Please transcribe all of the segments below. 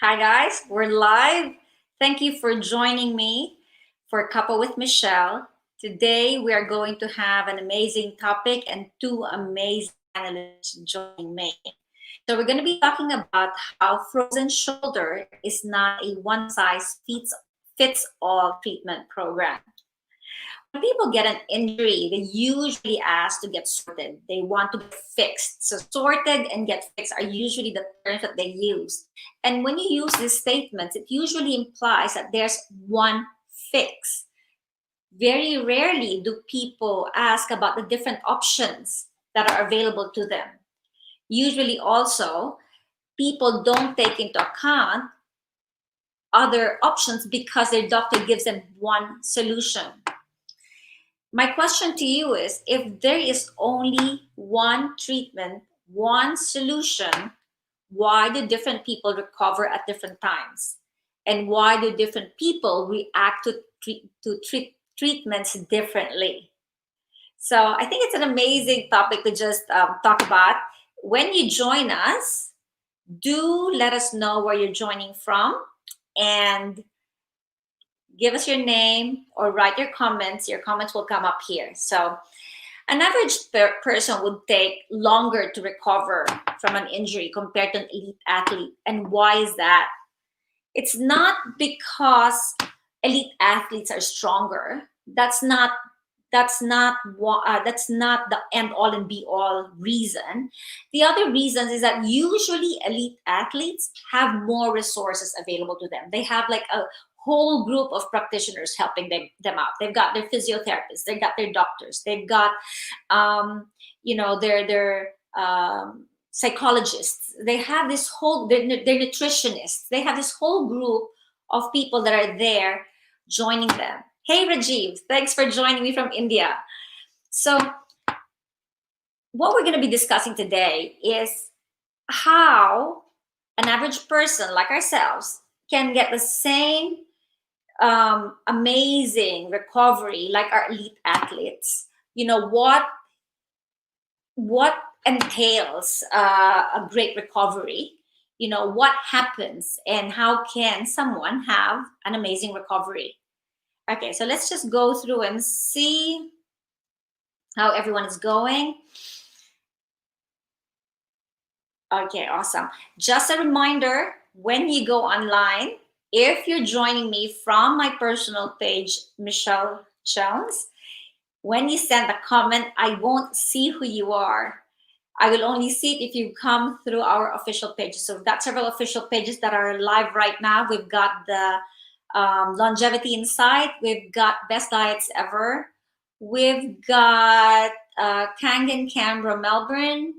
Hi guys, we're live. Thank you for joining me for Cuppa with Michelle. Today we are going to have an amazing topic and two amazing panelists joining me. So we're going to be talking about how frozen shoulder is not a one size fits all treatment program. When people get an injury, they usually ask to get sorted. They want to get fixed. So sorted and get fixed are usually the terms that they use. And when you use these statements, it usually implies that there's one fix. Very rarely do people ask about the different options that are available to them. Usually also, people don't take into account other options because their doctor gives them one solution. My question to you is, if there is only one treatment, one solution, why do different people recover at different times? And why do different people react to treatments differently? So I think it's an amazing topic to just talk about. When you join us, do let us know where you're joining from and give us your name or write your comments. Your comments will come up here. So an average person would take longer to recover from an injury compared to an elite athlete. And why is that? It's not because elite athletes are stronger. That's not the end all and be all reason. The other reasons is that usually elite athletes have more resources available to them. They have like a whole group of practitioners helping them out. They've got their physiotherapists, they've got their doctors, they've got their psychologists. They have this whole their nutritionists. They have this whole group of people that are there joining them. Hey Rajiv, thanks for joining me from India. So what we're going to be discussing today is how an average person like ourselves can get the same amazing recovery like our elite athletes. You know what entails a great recovery. You know what happens and how can someone have an amazing recovery. Okay, so let's just go through and see how everyone is going. Okay, awesome. Just a reminder, when you go online, if you're joining me from my personal page, Michelle Jones, when you send a comment, I won't see who you are. I will only see it if you come through our official pages. So we've got several official pages that are live right now. We've got the Longevity Insight. We've got Best Diets Ever. We've got Kangen, Canberra, Melbourne.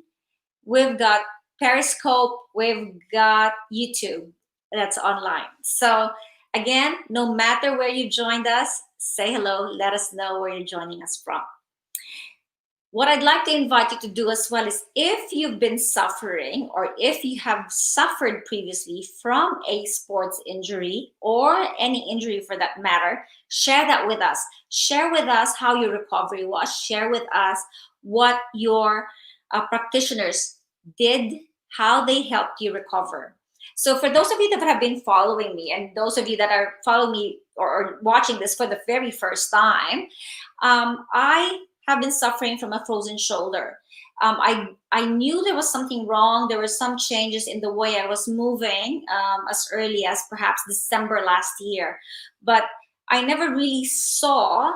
We've got Periscope. We've got YouTube that's online. So again, no matter where you joined us, say hello. Let us know where you're joining us from. What I'd like to invite you to do as well is, if you've been suffering or if you have suffered previously from a sports injury or any injury for that matter, share that with us. Share with us how your recovery was. Share with us what your practitioners did, how they helped you recover. So for those of you that have been following me and those of you that are following me or watching this for the very first time, I have been suffering from a frozen shoulder. I knew there was something wrong. There were some changes in the way I was moving as early as perhaps December last year, but I never really saw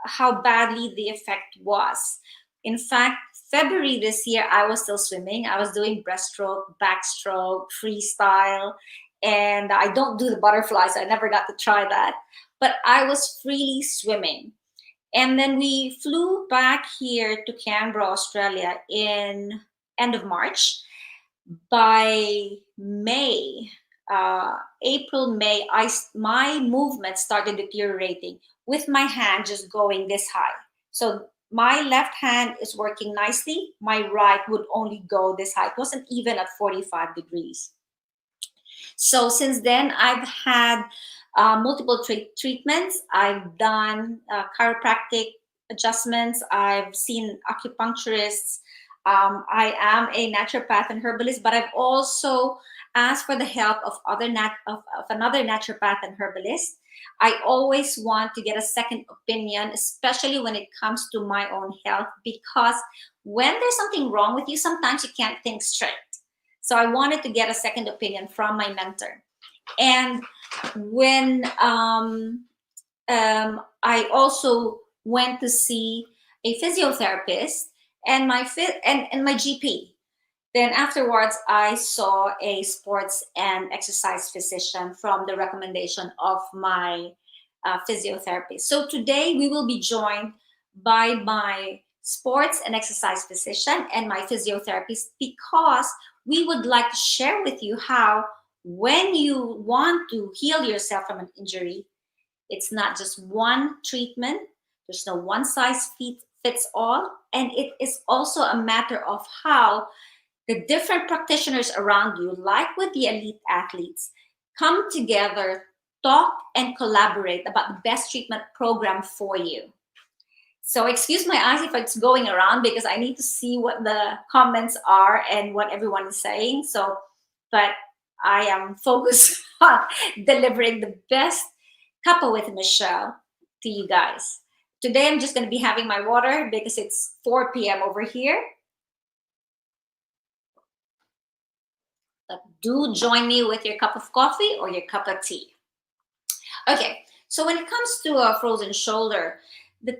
how badly the effect was. In fact, February this year, I was still swimming. I was doing breaststroke, backstroke, freestyle, and I don't do the butterflies. So I never got to try that, but I was freely swimming. And then we flew back here to Canberra, Australia in end of March. By May, April, May, my movement started deteriorating with my hand just going this high. So my left hand is working nicely. My right would only go this high. It wasn't even at 45 degrees. So since then, I've had multiple treatments. I've done chiropractic adjustments. I've seen acupuncturists. I am a naturopath and herbalist, but I've also asked for the help of of another naturopath and herbalist. I always want to get a second opinion, especially when it comes to my own health, because when there's something wrong with you, sometimes you can't think straight. So I wanted to get a second opinion from my mentor. And when I also went to see a physiotherapist and and my GP. Then afterwards, I saw a sports and exercise physician from the recommendation of my physiotherapist. So today we will be joined by my sports and exercise physician and my physiotherapist, because we would like to share with you how, when you want to heal yourself from an injury, it's not just one treatment. There's no one size fits all. And it is also a matter of how the different practitioners around you, like with the elite athletes, come together, talk, and collaborate about the best treatment program for you. So excuse my eyes if it's going around, because I need to see what the comments are and what everyone is saying. So, but I am focused on delivering the best Cuppa with Michelle to you guys. Today I'm just going to be having my water because it's 4 p.m. over here. But do join me with your cup of coffee or your cup of tea. Okay, so when it comes to a frozen shoulder, the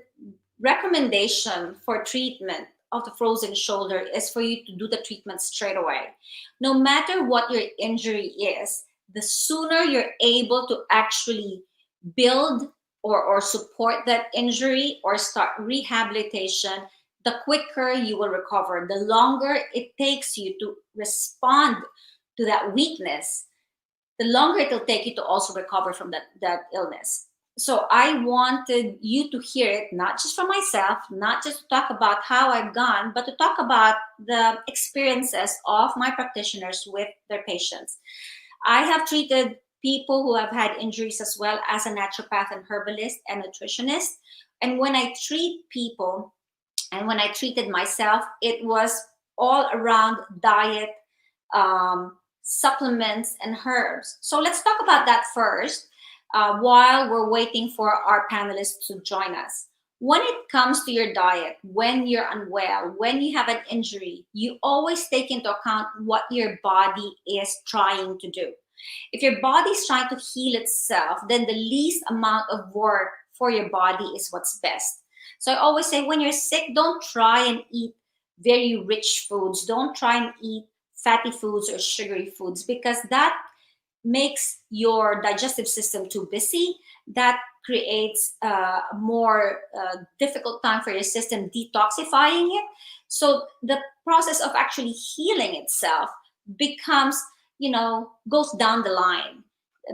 recommendation for treatment of the frozen shoulder is for you to do the treatment straight away. No matter what your injury is, the sooner you're able to actually build or support that injury or start rehabilitation, the quicker you will recover. The longer it takes you to respond to that weakness, the longer it will take you to also recover from that illness. So I wanted you to hear it, not just from myself, not just to talk about how I've gone, but to talk about the experiences of my practitioners with their patients. I have treated people who have had injuries as well as a naturopath and herbalist and nutritionist. And when I treat people, and when I treated myself, it was all around diet, supplements, and herbs. So let's talk about that first, while we're waiting for our panelists to join us. When it comes to your diet, when you're unwell, when you have an injury, you always take into account what your body is trying to do. If your body is trying to heal itself, then the least amount of work for your body is what's best. So I always say, when you're sick, don't try and eat very rich foods. Don't try and eat fatty foods or sugary foods, because that makes your digestive system too busy. That creates a more difficult time for your system detoxifying it. So the process of actually healing itself becomes, goes down the line.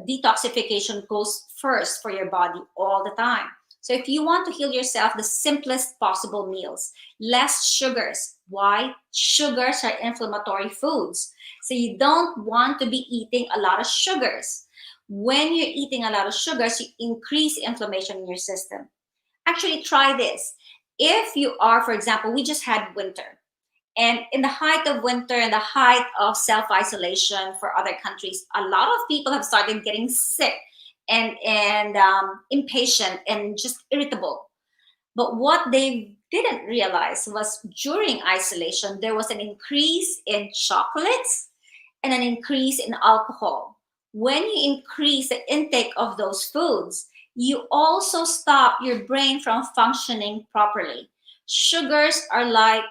Detoxification goes first for your body all the time. So if you want to heal yourself, the simplest possible meals, less sugars. Why? Sugars are inflammatory foods. So you don't want to be eating a lot of sugars. When you're eating a lot of sugars, you increase inflammation in your system. Actually, try this. If you are, for example, we just had winter. And in the height of winter and the height of self-isolation for other countries, a lot of people have started getting sick and impatient and just irritable. But what they didn't realize was, during isolation, there was an increase in chocolates and an increase in alcohol. When you increase the intake of those foods, you also stop your brain from functioning properly. Sugars are like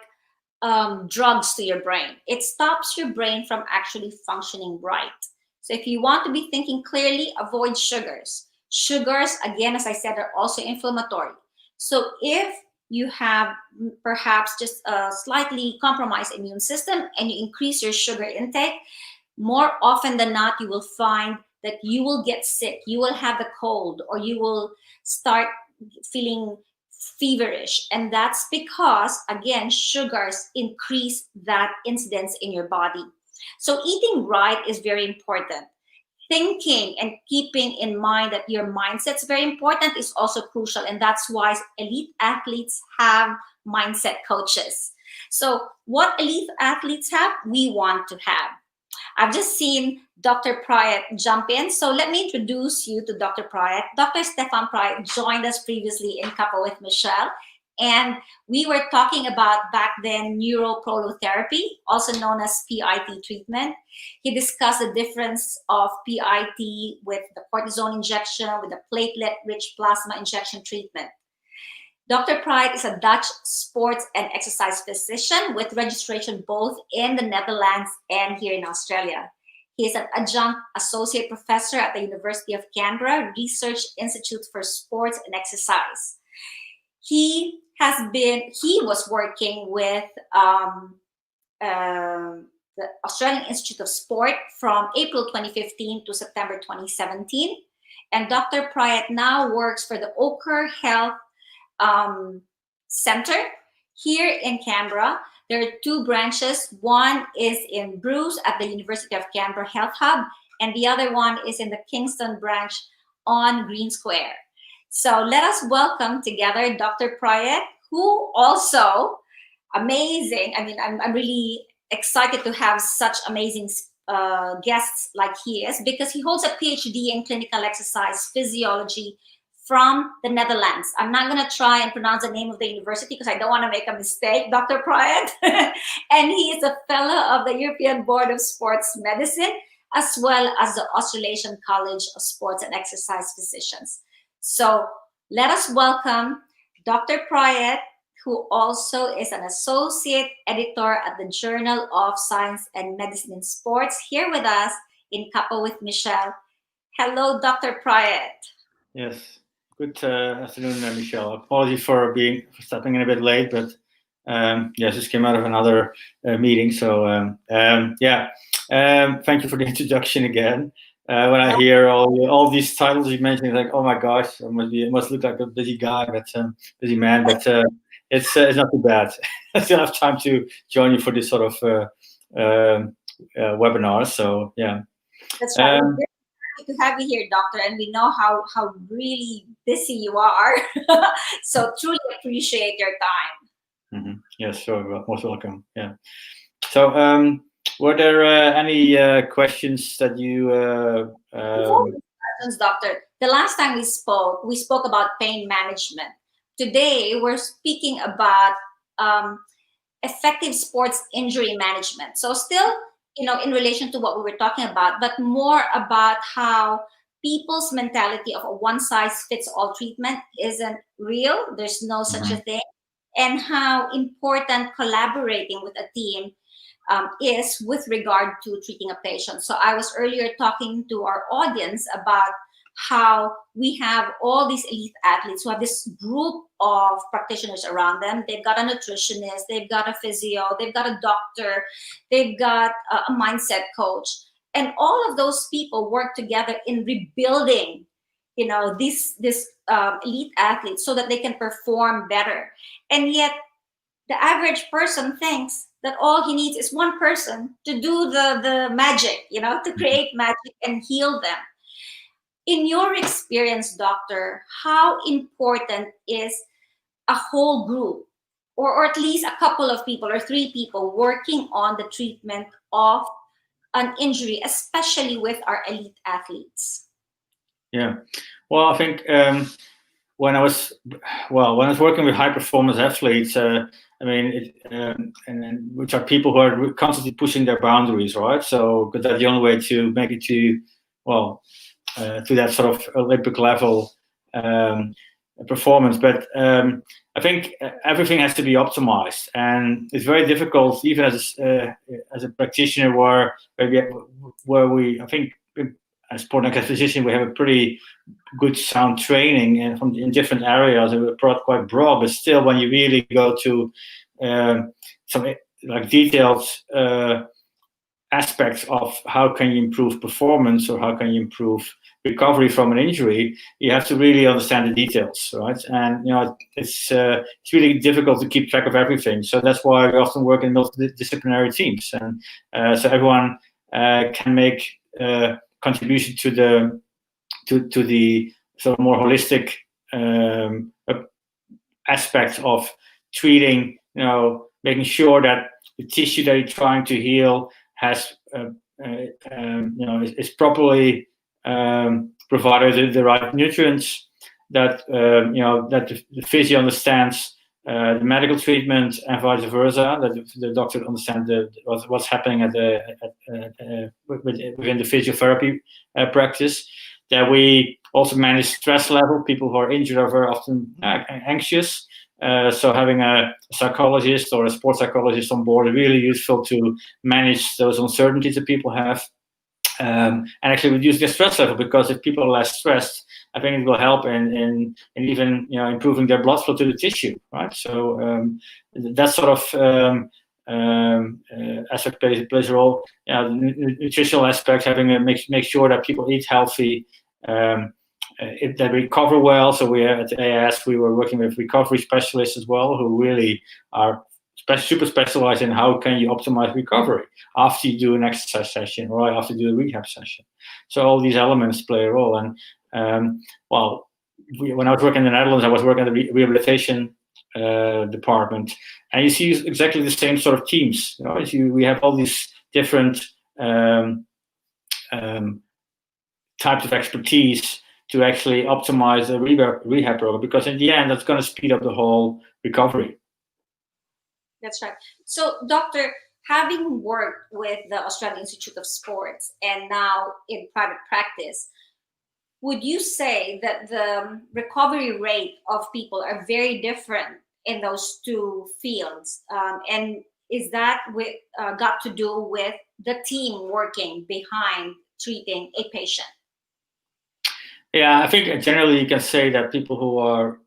drugs to your brain. It stops your brain from actually functioning right. So if you want to be thinking clearly, avoid sugars. Sugars, again, as I said, are also inflammatory. So if you have perhaps just a slightly compromised immune system and you increase your sugar intake, more often than not, you will find that you will get sick, you will have a cold, or you will start feeling feverish. And that's because, again, sugars increase that incidence in your body. So eating right is very important. Thinking and keeping in mind that your mindset's very important is also crucial. And that's why elite athletes have mindset coaches. So what elite athletes have, we want to have. I've just seen Dr. Praet jump in. So let me introduce you to Dr. Praet. Dr. Stephan Praet joined us previously in Cuppa with Michelle. And we were talking about back then neuroprolotherapy, also known as PIT treatment. He discussed the difference of PIT with the cortisone injection, with the platelet-rich plasma injection treatment. Dr. Praet is a Dutch sports and exercise physician with registration both in the Netherlands and here in Australia. He is an adjunct associate professor at the University of Canberra Research Institute for Sports and Exercise. He was working with the Australian Institute of Sport from April 2015 to September 2017. And Dr. Praet now works for the Ochre Health Center here in Canberra. There are two branches. One is in Bruce at the University of Canberra Health Hub, and the other one is in the Kingston branch on Green Square. So let us welcome together Dr. Praet, who also amazing. I mean, I'm really excited to have such amazing guests like he is, because he holds a PhD in clinical exercise physiology from the Netherlands. I'm not going to try and pronounce the name of the university because I don't want to make a mistake, Dr. Praet. And he is a fellow of the European Board of Sports Medicine, as well as the Australasian College of Sports and Exercise Physicians. So let us welcome Dr. Praet, who also is an associate editor at the Journal of Science and Medicine in Sports, here with us in Cuppa with Michelle. Hello, Dr. Praet. Yes. Good afternoon, Michelle. Apologies for stepping in a bit late, but just came out of another meeting. So thank you for the introduction again. When I hear all these titles you mentioned, it's like, oh my gosh, it must look like a busy guy, but busy man. But it's not too bad. I still have time to join you for this sort of webinar. So yeah, that's right. To have you here, doctor, and we know how really busy you are. So truly appreciate your time. Mm-hmm. Yes, sure. Most welcome. Yeah. So were there any questions that you questions, doctor? The last time we spoke about pain management. Today we're speaking about effective sports injury management. So still, in relation to what we were talking about, but more about how people's mentality of a one-size-fits-all treatment isn't real. There's no such a thing. And how important collaborating with a team is with regard to treating a patient. So I was earlier talking to our audience about how we have all these elite athletes who have this group of practitioners around them. They've got a nutritionist, they've got a physio, they've got a doctor, they've got a mindset coach. And all of those people work together in rebuilding, this elite athletes so that they can perform better. And yet the average person thinks that all he needs is one person to do the magic, to create magic and heal them. In your experience, doctor, how important is a whole group, or at least a couple of people or three people working on the treatment of an injury, especially with our elite athletes? Yeah, well, I think when I was working with high performance athletes, which are people who are constantly pushing their boundaries, right? So, because that's the only way to make it to that sort of Olympic level performance. But I think everything has to be optimized, and it's very difficult, even as a practitioner, where we I think as sport and physician we have a pretty good sound training and in different areas, and we're quite broad. But still, when you really go to some like detailed aspects of how can you improve performance or how can you improve recovery from an injury, you have to really understand the details, right? And it's really difficult to keep track of everything. So that's why we often work in multidisciplinary teams, and so everyone can make contribution to the sort of more holistic aspects of treating making sure that the tissue that you're trying to heal has is properly provided the right nutrients, that that the physio understands the medical treatment and vice versa, that the doctor understands what's happening within the physiotherapy practice, that we also manage stress level. People who are injured are very often anxious. So having a psychologist or a sports psychologist on board is really useful to manage those uncertainties that people have, and actually reduce their stress level, because if people are less stressed, I think it will help in even improving their blood flow to the tissue, right? So that sort of aspect plays a role. The nutritional aspect, having to make sure that people eat healthy, if they recover well. So we at AIS, we were working with recovery specialists as well, who really are super specialized in how can you optimize recovery after you do an exercise session or after you do a rehab session. So all these elements play a role. And when I was working in the Netherlands, I was working in the rehabilitation department, and you see exactly the same sort of teams. We have all these different types of expertise to actually optimize the rehab program, because in the end, that's going to speed up the whole recovery. That's right. So, Doctor, having worked with the Australian Institute of Sports and now in private practice, would you say that the recovery rate of people are very different in those two fields? And is that got to do with the team working behind treating a patient? Yeah, I think generally you can say that people who are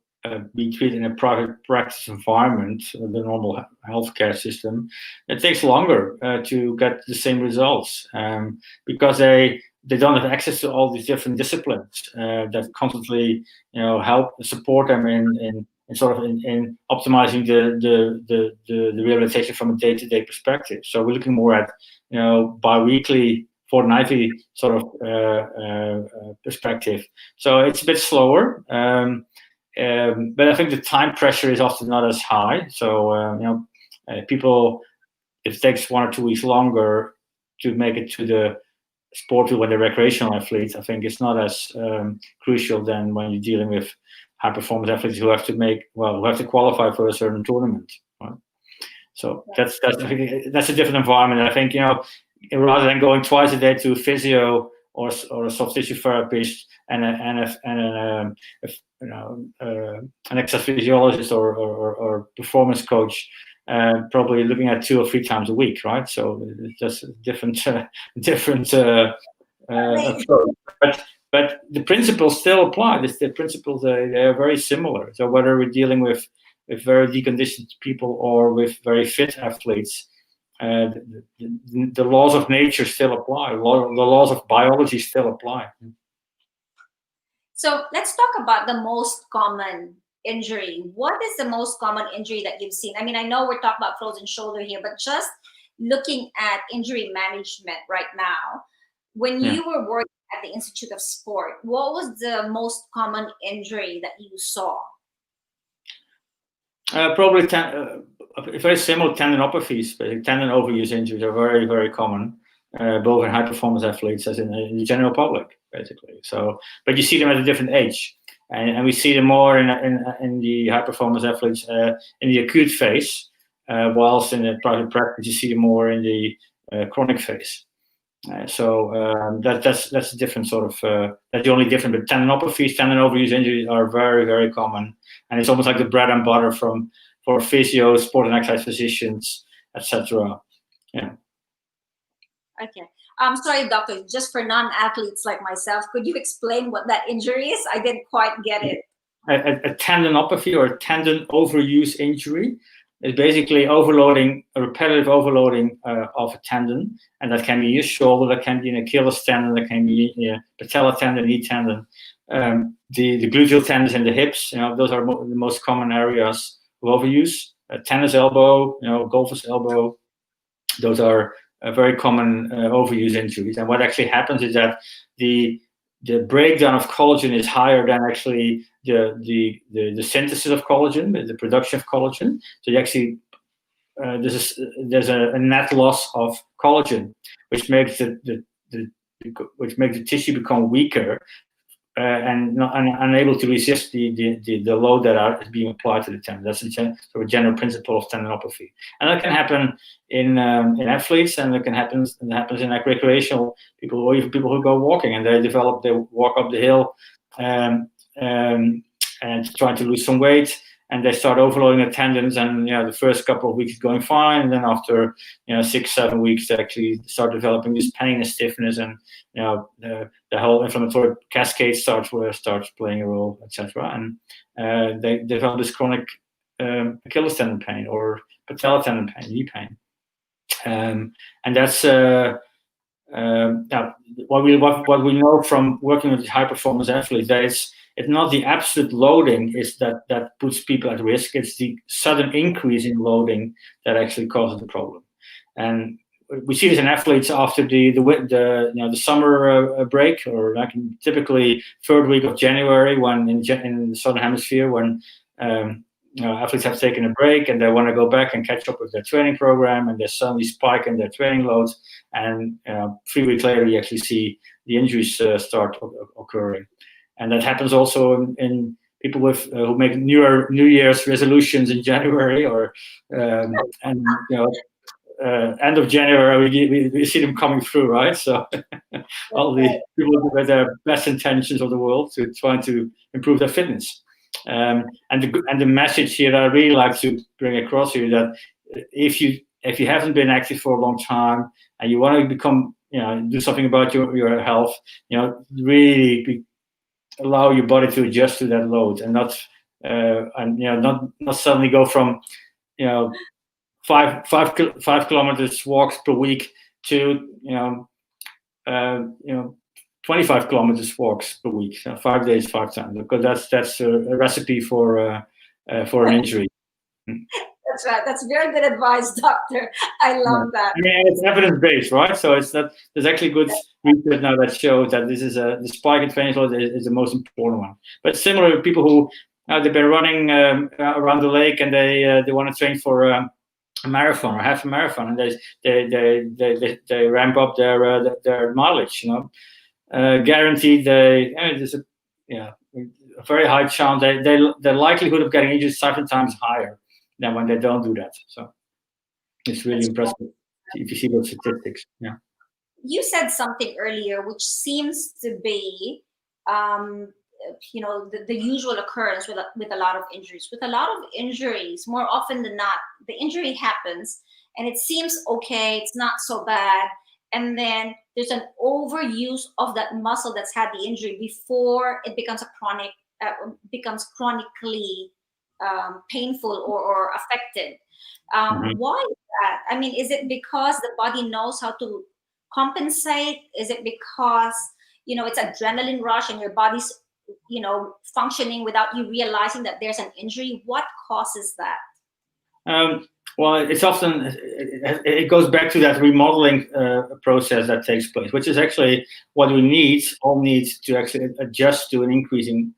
being treated in a private practice environment, the normal healthcare system, it takes longer to get the same results, because they don't have access to all these different disciplines that constantly help support them in optimizing the rehabilitation from a day-to-day perspective. So we're looking more at bi-weekly, fortnightly sort of perspective. So it's a bit slower. But I think the time pressure is often not as high. So people, if it takes 1 or 2 weeks longer to make it to the sport field when they're recreational athletes, I think it's not as crucial than when you're dealing with high performance athletes who have to qualify for a certain tournament. Right? So that's I think that's a different environment. I think rather than going twice a day to a physio or a soft tissue therapist and an exercise physiologist or performance coach, probably looking at 2 or 3 times a week, right? So it's just a different approach. But the principles still apply. The principles they are very similar. So whether we're dealing with very deconditioned people or with very fit athletes, the laws of nature still apply. The laws of biology still apply. So let's talk about the most common injury. What is the most common injury that you've seen? I mean, I know we're talking about frozen shoulder here, but just looking at injury management right now, when you were working at the Institute of Sport, what was the most common injury that you saw? Probably very similar tendinopathies. Tendon overuse injuries are very, very common, both in high performance athletes as in the general public, basically. So, but you see them at a different age, and we see them more in the high performance athletes in the acute phase, whilst in the private practice you see them more in the chronic phase. So that's a different sort of that's the only difference. But tendinopathies, tendon overuse injuries are very, very common, and it's almost like the bread and butter for physios, sport and exercise physicians, etc. Yeah. Okay. I'm sorry, doctor. Just for non-athletes like myself, could you explain what that injury is? I didn't quite get it. A tendinopathy or a tendon overuse injury is basically repetitive overloading of a tendon, and that can be a shoulder, that can be an Achilles tendon, that can be a patella tendon, knee tendon, the gluteal tendons in the hips. Those are the most common areas of overuse. Tennis elbow, golfer's elbow. Those are very common overuse injuries. And what actually happens is that the breakdown of collagen is higher than actually the synthesis of collagen, the production of collagen. So you actually there's a net loss of collagen, which makes which makes the tissue become weaker, and unable to resist the load that is being applied to the tendon. That's a sort of general principle of tendinopathy, and that can happen in athletes, and it happens in like recreational people, or even people who go walking and they walk up the hill, and trying to lose some weight, and they start overloading their tendons, and the first couple of weeks is going fine, and then after 6-7 weeks they actually start developing this pain and stiffness, and the whole inflammatory cascade starts playing a role, etc. And they develop this chronic Achilles tendon pain or patella tendon pain, knee pain, and that's what we know from working with high performance athletes, that it's not the absolute loading that puts people at risk. It's the sudden increase in loading that actually causes the problem. And we see this in athletes after the summer break, or like typically third week of January, when in the southern hemisphere, when athletes have taken a break and they want to go back and catch up with their training program, and they suddenly spike in their training loads, and 3 weeks later you actually see the injuries start occurring. And that happens also in people with who make New Year's resolutions in January, or end of January we see them coming through, right? So all the people with their best intentions of the world to trying to improve their fitness. And the message here that I really like to bring across here, that if you haven't been active for a long time and you want to become do something about your health, really allow your body to adjust to that load, and not suddenly go from 5 kilometers walks per week to 25 kilometers walks per week, 5 days, 5 times, because that's a recipe for an injury. That's right. That's very good advice, doctor. I love that. I mean, it's evidence-based, right? So there's actually good research now that shows that the spike in training load is the most important one. But similar, people who they've been running around the lake, and they want to train for a marathon or half a marathon, and they ramp up their mileage. Guaranteed, there's a very high chance the likelihood of getting injured 7 times higher than when they don't do that. So it's really impressive if you see those statistics. Yeah. You said something earlier which seems to be the usual occurrence with a lot of injuries. With a lot of injuries, more often than not, the injury happens and it seems okay, it's not so bad, and then there's an overuse of that muscle that's had the injury before it becomes chronically painful or affected. Why is that? I mean, is it because the body knows how to compensate? Is it because it's adrenaline rush and your body's functioning without you realizing that there's an injury? What causes that? Well, it's often it goes back to that remodeling process that takes place, which is actually what we all need to actually adjust to an increasing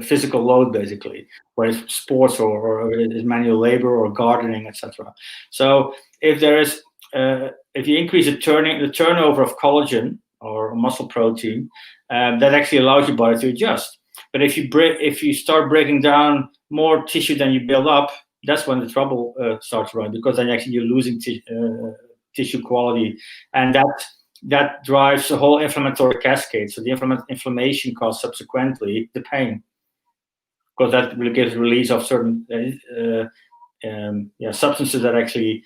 physical load, basically, whether it's sports or it is manual labor or gardening, etc. So if you increase the turnover of collagen or muscle protein, that actually allows your body to adjust. But if you start breaking down more tissue than you build up, that's when the trouble starts running, because then actually you're losing tissue quality, and that drives the whole inflammatory cascade. So the inflammation causes subsequently the pain, because that really gives release of certain substances that actually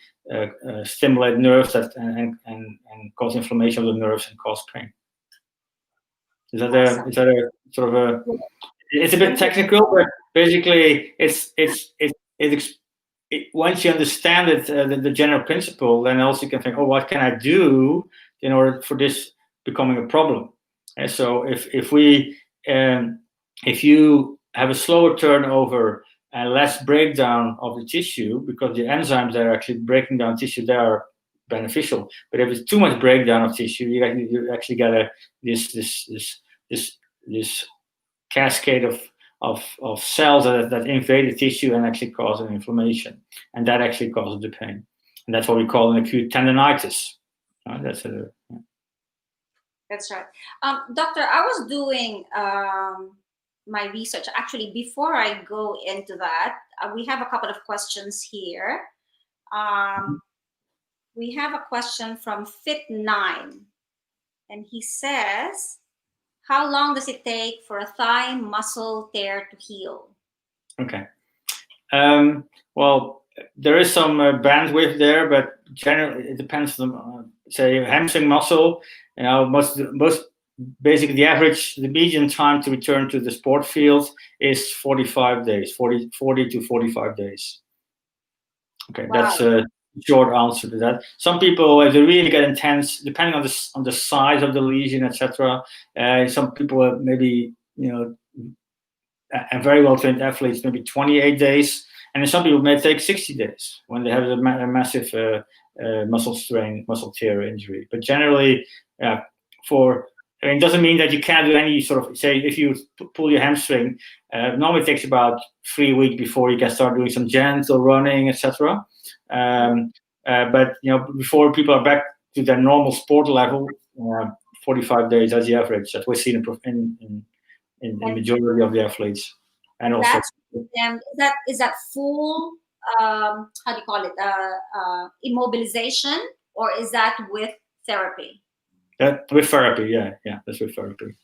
stimulate nerves and cause inflammation of the nerves and cause pain. Is that a sort of a? It's a bit technical, but basically, once you understand it, the general principle, then also you can think, what can I do in order for this becoming a problem? And so if you have a slower turnover and less breakdown of the tissue, because the enzymes that are actually breaking down tissue, they are beneficial. But if it's too much breakdown of tissue, you actually get this cascade of cells that invade the tissue and actually cause an inflammation, and that actually causes the pain, and that's what we call an acute tendonitis. That's right. Doctor, I was doing my research. Actually, before I go into that, we have a couple of questions here. We have a question from Fit9, and he says, how long does it take for a thigh muscle tear to heal? Okay. Well, there is some bandwidth there, but generally it depends on, say, hamstring muscle. Most basically the median time to return to the sport field is 45 days, 40 to 45 days. Okay, wow. That's a short answer to that. Some people, if they really get intense, depending on the size of the lesion, etc. Some people maybe, and very well trained athletes, maybe 28 days, and then some people may take 60 days when they have a massive muscle strain, muscle tear injury. But generally, it doesn't mean that you can't do any sort of, say, if you pull your hamstring, normally it takes about 3 weeks before you can start doing some gentle running, etc. But before people are back to their normal sport level, 45 days as the average that we've seen in the majority of the athletes. And also, is that full how do you call it, immobilization, or is that with therapy? With therapy, yeah, that's with therapy.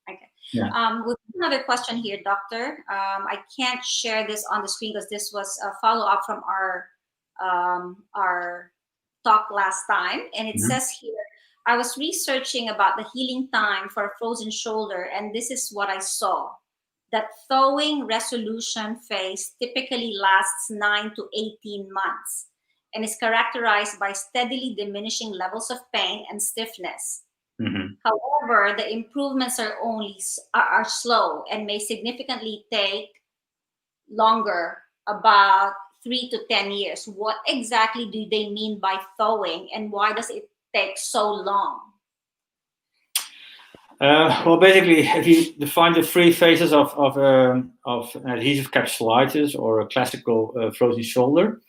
Okay. Yeah. With another question here, Doctor. I can't share this on the screen because this was a follow-up from our talk last time, and it says here, I was researching about the healing time for a frozen shoulder, and this is what I saw. That thawing resolution phase typically lasts 9 to 18 months and is characterized by steadily diminishing levels of pain and stiffness. However, the improvements are slow and may significantly take longer, about 3 to 10 years. What exactly do they mean by thawing, and why does it take so long? Well, basically, if you define the 3 phases of adhesive capsulitis or a classical frozen shoulder,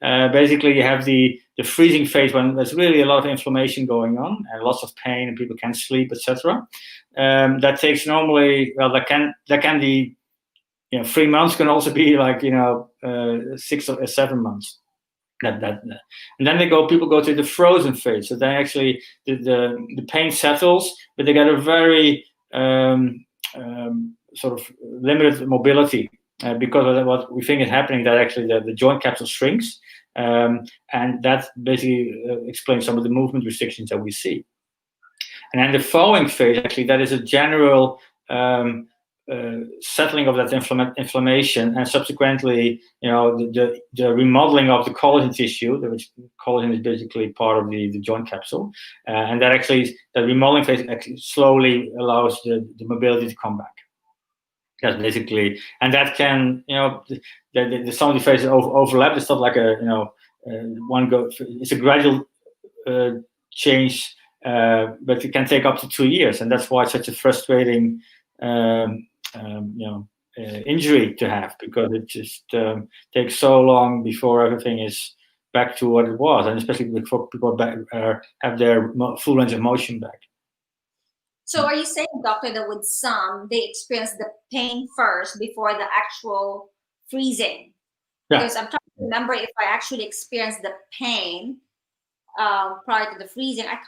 basically you have the freezing phase when there's really a lot of inflammation going on and lots of pain and people can't sleep, etc. That takes normally, well, that can be 3 months, can also be like 6 or 7 months. And then people go to the frozen phase. So then actually the pain settles, but they get a very sort of limited mobility because of what we think is happening. That actually the joint capsule shrinks, and that basically explains some of the movement restrictions that we see. And then the thawing phase, actually, that is a general settling of that inflammation, and subsequently, the remodeling of the collagen tissue, which collagen is basically part of the joint capsule, and that actually, the remodeling phase actually slowly allows the mobility to come back. That's basically, and that can, some of the phases overlap. It's not like it's a gradual change, but it can take up to 2 years, and that's why it's such a frustrating injury to have, because it just takes so long before everything is back to what it was, and especially before people have their full range of motion back. So are you saying, Doctor, that with some, they experience the pain first before the actual freezing? Yeah. Because I'm trying to remember if I actually experienced the pain prior to the freezing. I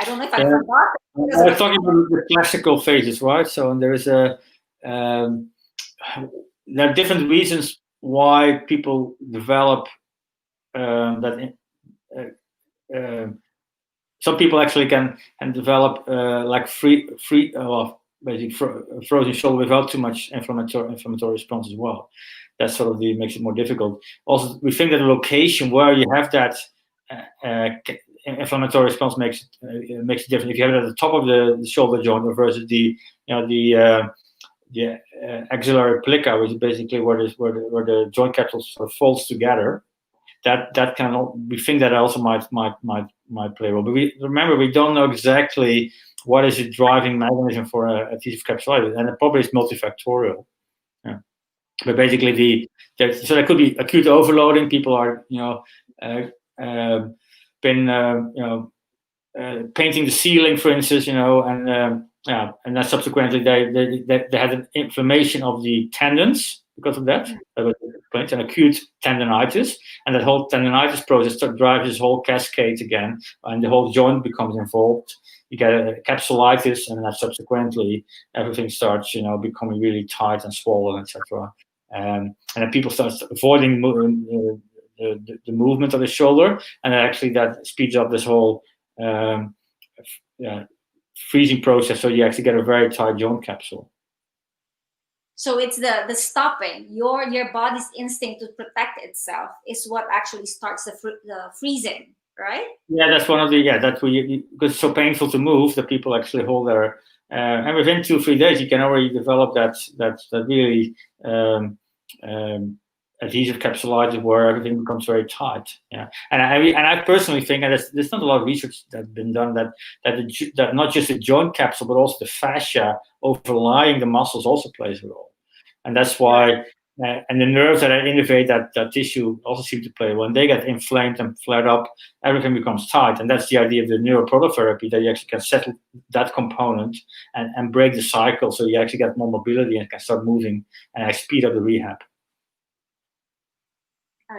don't know if I forgot. We're talking about the classical phases, right? So there is there are different reasons why people develop that. Some people actually can develop like basically frozen shoulder without too much inflammatory response as well. That sort of makes it more difficult. Also, we think that the location where you have that inflammatory response makes it different. If you have it at the top of the shoulder joint versus the axillary plica, which is basically where the joint capsule sort of folds together, that can, we think that also might play a role. But we don't know exactly what is the driving mechanism for adhesive capsulitis, and it probably is multifactorial. Yeah. But basically, so there could be acute overloading. People are, painting the ceiling, for instance, and then subsequently they had an inflammation of the tendons because of that. That was explained, an acute tendonitis, and that whole tendonitis process drives this whole cascade again, and the whole joint becomes involved. You get a capsulitis, and then subsequently everything starts, becoming really tight and swollen, etc. And then people start avoiding the movement of the shoulder, and actually that speeds up this whole freezing process, so you actually get a very tight joint capsule. So it's the stopping. Your body's instinct to protect itself is what actually starts the freezing, right? Yeah, that's one of the that's where because it's so painful to move that people actually hold their and within 2-3 days you can already develop that really adhesive capsulitis where everything becomes very tight. Yeah, and I personally think, and there's not a lot of research that's been done, that not just the joint capsule but also the fascia overlying the muscles also plays a role, and that's why. And the nerves that innervate that tissue also seem to play. When they get inflamed and flared up, everything becomes tight, and that's the idea of the neuroprototherapy, that you actually can settle that component and break the cycle, so you actually get more mobility and can start moving and speed up the rehab.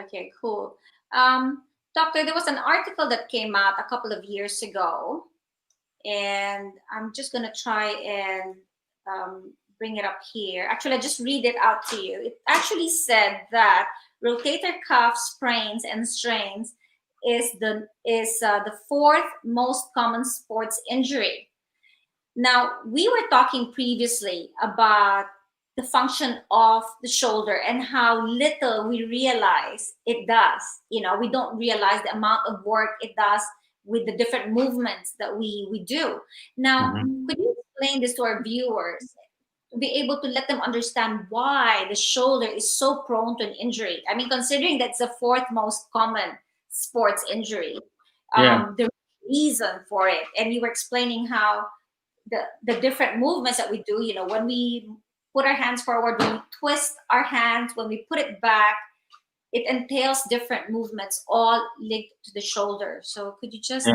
Okay, cool. Doctor, there was an article that came out a couple of years ago, and I'm just going to try and bring it up here. Actually, I just read it out to you. It actually said that rotator cuff sprains and strains is the fourth most common sports injury. Now, we were talking previously about the function of the shoulder and how little we realize it does. We don't realize the amount of work it does with the different movements that we do. Now, could you explain this to our viewers to be able to let them understand why the shoulder is so prone to an injury? I mean, considering that's the fourth most common sports injury, the reason for it. And you were explaining how the different movements that we do, when we put our hands forward, when we twist our hands, when we put it back, it entails different movements all linked to the shoulder. So could you just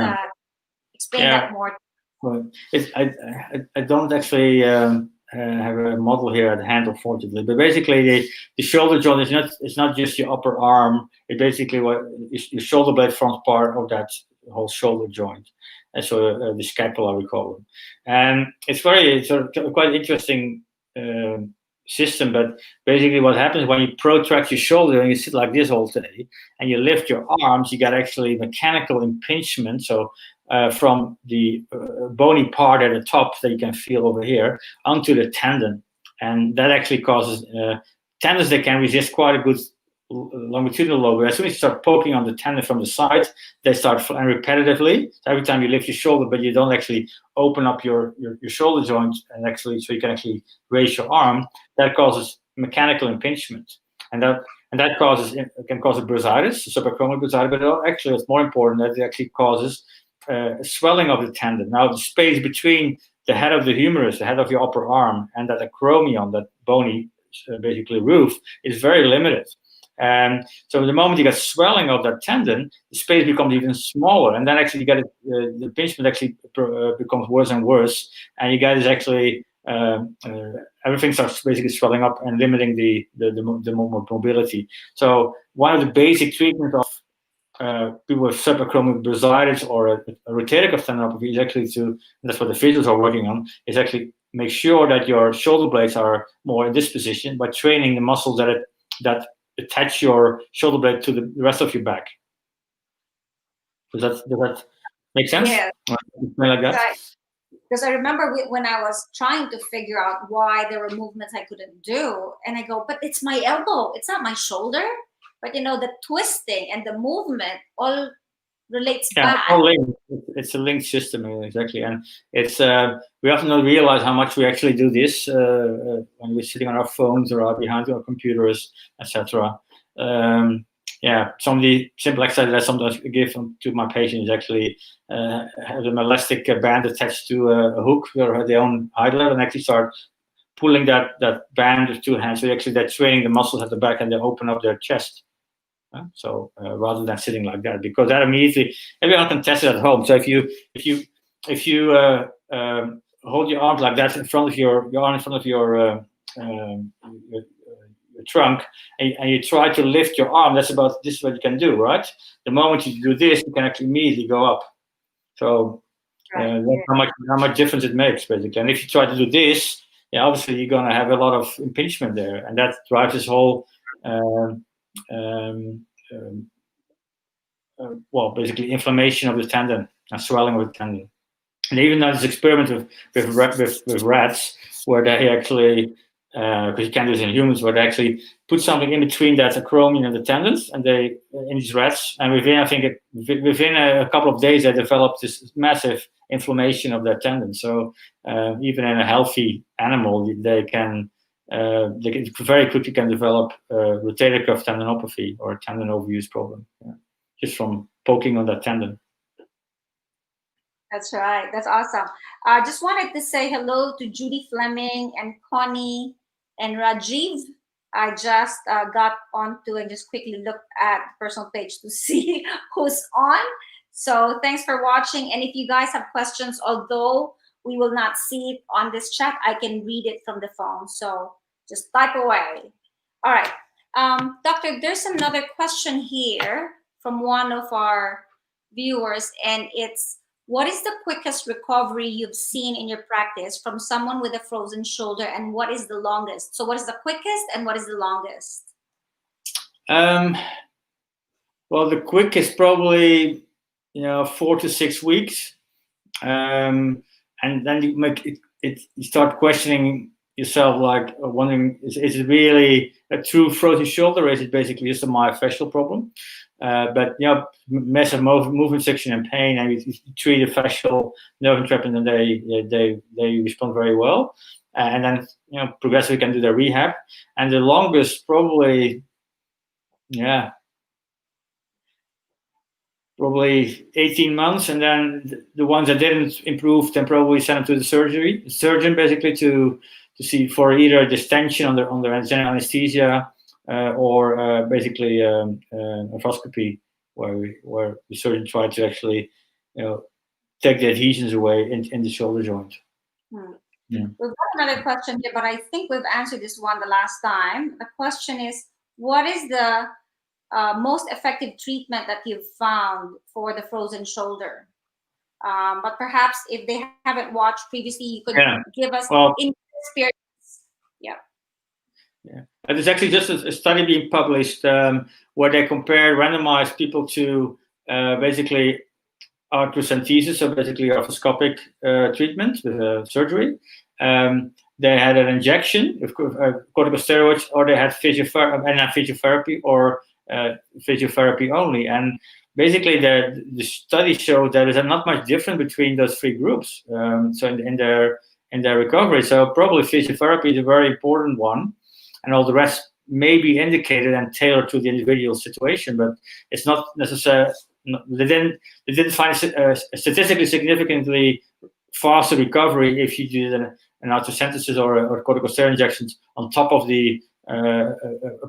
explain that more? Well, I don't actually have a model here at hand, unfortunately. But basically, the shoulder joint is not just your upper arm. It basically your shoulder blade forms part of that whole shoulder joint, and so the scapula we call it. And it's quite interesting system. But basically, what happens when you protract your shoulder and you sit like this all day, and you lift your arms, you get actually mechanical impingement. So from the bony part at the top that you can feel over here onto the tendon, and that actually causes tendons that can resist quite a good longitudinal load. But as soon as you start poking on the tendon from the side, they start repetitively. So every time you lift your shoulder, but you don't actually open up your shoulder joint and actually, so you can actually raise your arm, that causes mechanical impingement, and that can cause a bursitis, subacromial bursitis. But actually, it's more important that it actually causes swelling of the tendon. Now, the space between the head of the humerus, the head of your upper arm, and that acromion, that bony basically roof, is very limited. And so the moment you get swelling of that tendon, the space becomes even smaller, and then actually you get the impingement actually becomes worse and worse, and you get is actually everything starts basically swelling up and limiting the mobility. So one of the basic treatments of people with subacromial bursitis or a rotator cuff tendinopathy is actually and that's what the physios are working on, is actually make sure that your shoulder blades are more in this position by training the muscles that attach your shoulder blade to the rest of your back. Does that make sense? Yeah. Like that? Because I remember when I was trying to figure out why there were movements I couldn't do, and I go, but it's my elbow, it's not my shoulder. But the twisting and the movement all relates back. It's a linked system, exactly. And it's we often don't realize how much we actually do this when we're sitting on our phones or behind our computers, etc. some of the simple exercises I sometimes give to my patients actually have an elastic band attached to a hook or their own height level, and actually start pulling that band with two hands. So actually they're training the muscles at the back, and they open up their chest. So rather than sitting like that, because that immediately everyone can test it at home. So if you hold your arms like that in front of your arm in front of your trunk, and you try to lift your arm, this is what you can do, right? The moment you do this, you can actually immediately go up. So that's how much difference it makes, basically. And if you try to do this, obviously you're going to have a lot of impingement there, and that drives this whole basically inflammation of the tendon and swelling of the tendon. And even done this experiment with rats, where they actually, because you can't do this in humans, where they actually put something in between that acromion and the tendons, and they in these rats, and within a couple of days, they developed this massive inflammation of their tendons. So even in a healthy animal, they can very quickly can develop rotator cuff tendinopathy or tendon overuse problem, just from poking on that tendon. That's right. That's awesome. I just wanted to say hello to Judy Fleming and Connie and Rajiv. I just got onto and just quickly looked at the personal page to see who's on. So thanks for watching. And if you guys have questions, although we will not see it on this chat, I can read it from the phone. So just type away. All right. Doctor, there's another question here from one of our viewers, and it's, what is the quickest recovery you've seen in your practice from someone with a frozen shoulder, and what is the longest? So what is the quickest and what is the longest? Well, the quickest probably 4 to 6 weeks, and then you make it. You start questioning yourself, like wondering, is it really a true frozen shoulder, or is it basically just a myofascial problem? But massive movement section and pain, and you treat the fascial nerve entrapment, and they respond very well. And then progressively can do their rehab. And the longest probably 18 months, and then the ones that didn't improve, then probably send them to the surgeon, basically to see for either distension under general anesthesia or basically arthroscopy, where the surgeon tried to actually take the adhesions away in the shoulder joint. Yeah. We've got another question here, but I think we've answered this one the last time. The question is, what is the most effective treatment that you've found for the frozen shoulder? But perhaps if they haven't watched previously, you could give us in experience. Yeah. There's actually just a study being published where they compare randomized people to basically arthrocentesis, so basically arthroscopic treatment with surgery. They had an injection of corticosteroids, or they had physiotherapy or physiotherapy only. And basically the study showed that there's not much difference between those three groups. So in their recovery. So probably physiotherapy is a very important one, and all the rest may be indicated and tailored to the individual situation, but it's not necessary. They didn't find a statistically significantly faster recovery if you did an arthrocentesis or corticosteroid injections on top of the a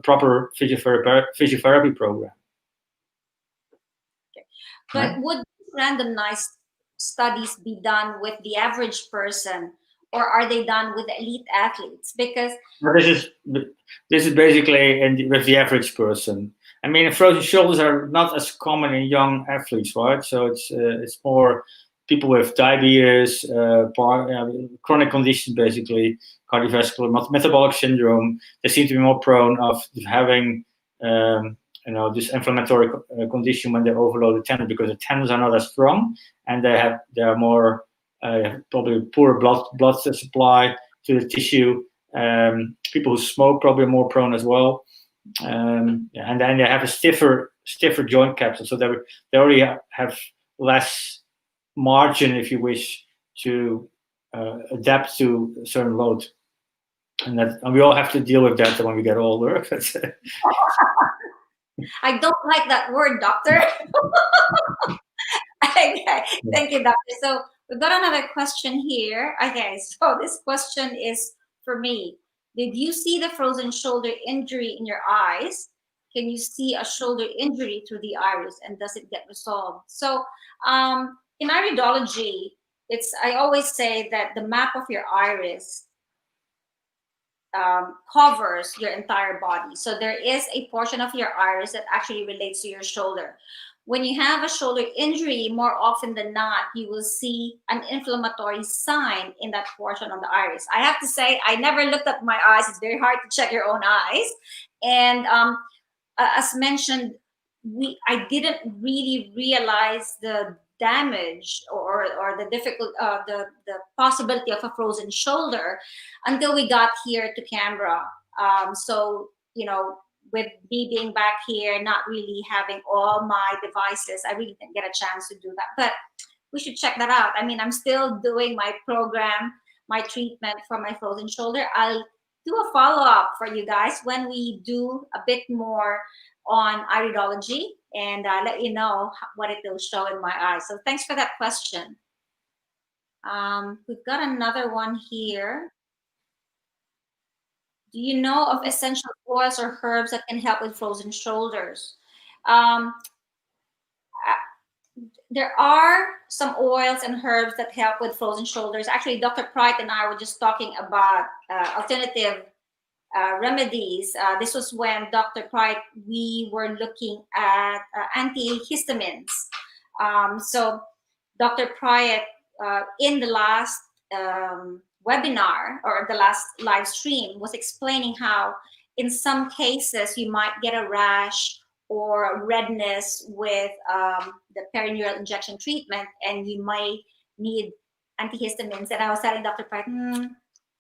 proper physiotherapy program. Okay. But would randomized studies be done with the average person, or are they done with elite athletes? Because this is basically with the average person. I mean, frozen shoulders are not as common in young athletes, right? So it's more people with diabetes, chronic conditions, basically cardiovascular, metabolic syndrome. They seem to be more prone of having this inflammatory condition when they overload the tendon, because the tendons are not as strong, and they are more probably poor blood supply to the tissue. People who smoke probably are more prone as well. And then they have a stiffer joint capsule, so they already have less margin, if you wish, to adapt to a certain load, and we all have to deal with that when we get older. I don't like that word, doctor. Okay, thank you, doctor. So we've got another question here. Okay, so this question is for me. Did you see the frozen shoulder injury in your eyes? Can you see a shoulder injury through the iris, and does it get resolved? So, in iridology, it's I always say that the map of your iris covers your entire body. So there is a portion of your iris that actually relates to your shoulder. When you have a shoulder injury, more often than not, you will see an inflammatory sign in that portion of the iris. I have to say, I never looked at my eyes. It's very hard to check your own eyes. And as mentioned, I didn't really realize the damage or the difficult the possibility of a frozen shoulder until we got here to Canberra. So with me being back here, not really having all my devices, I really didn't get a chance to do that. But we should check that out. I mean, I'm still doing my program, my treatment for my frozen shoulder. I'll do a follow up for you guys when we do a bit more on iridology and let you know what it will show in my eyes. So thanks for that question. We've got another one here. Do you know of essential oils or herbs that can help with frozen shoulders? Um, there are some oils and herbs that help with frozen shoulders. Actually, Dr. Praet and I were just talking about alternative remedies. This was when Dr. Praet, we were looking at antihistamines. So Dr. Praet, in the last webinar or the last live stream, was explaining how in some cases you might get a rash or redness with the perineural injection treatment, and you might need antihistamines. And I was telling Dr. Praet,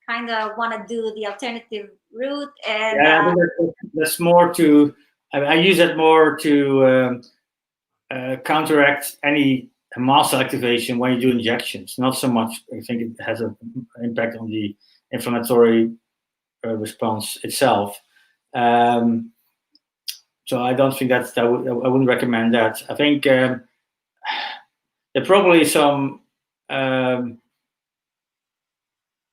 kind of want to do the alternative route, and Yeah, I think that's more to. I use that more to counteract any mast cell activation when you do injections. Not so much. I think it has an impact on the inflammatory response itself. So I don't think I wouldn't recommend that. I think there are probably some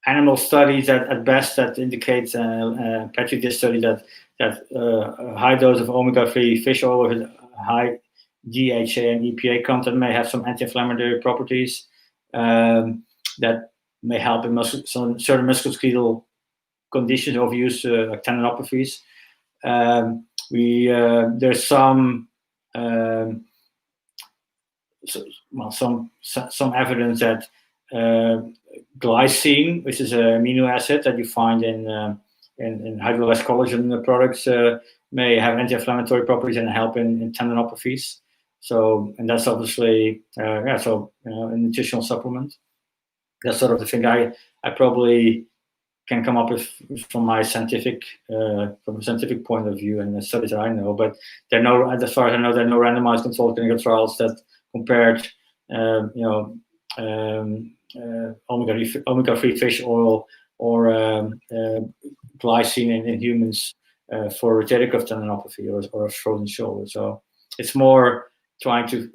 animal studies that at best that indicates Patrick did study that a high dose of omega-3 fish oil with high DHA and EPA content may have some anti-inflammatory properties that may help in some certain musculoskeletal conditions, overuse like tendinopathies. There's some evidence that glycine, which is an amino acid that you find in hydrolyzed collagen products, may have anti-inflammatory properties and help in tendinopathies. So, and that's obviously a nutritional supplement. That's sort of the thing I probably can come up with from my scientific point of view and the studies that I know. But there are no, as far as I know, there are no randomized controlled clinical trials that compared omega-3 fish oil or glycine in humans for rotator cuff tendinopathy or a frozen shoulder. So it's more trying to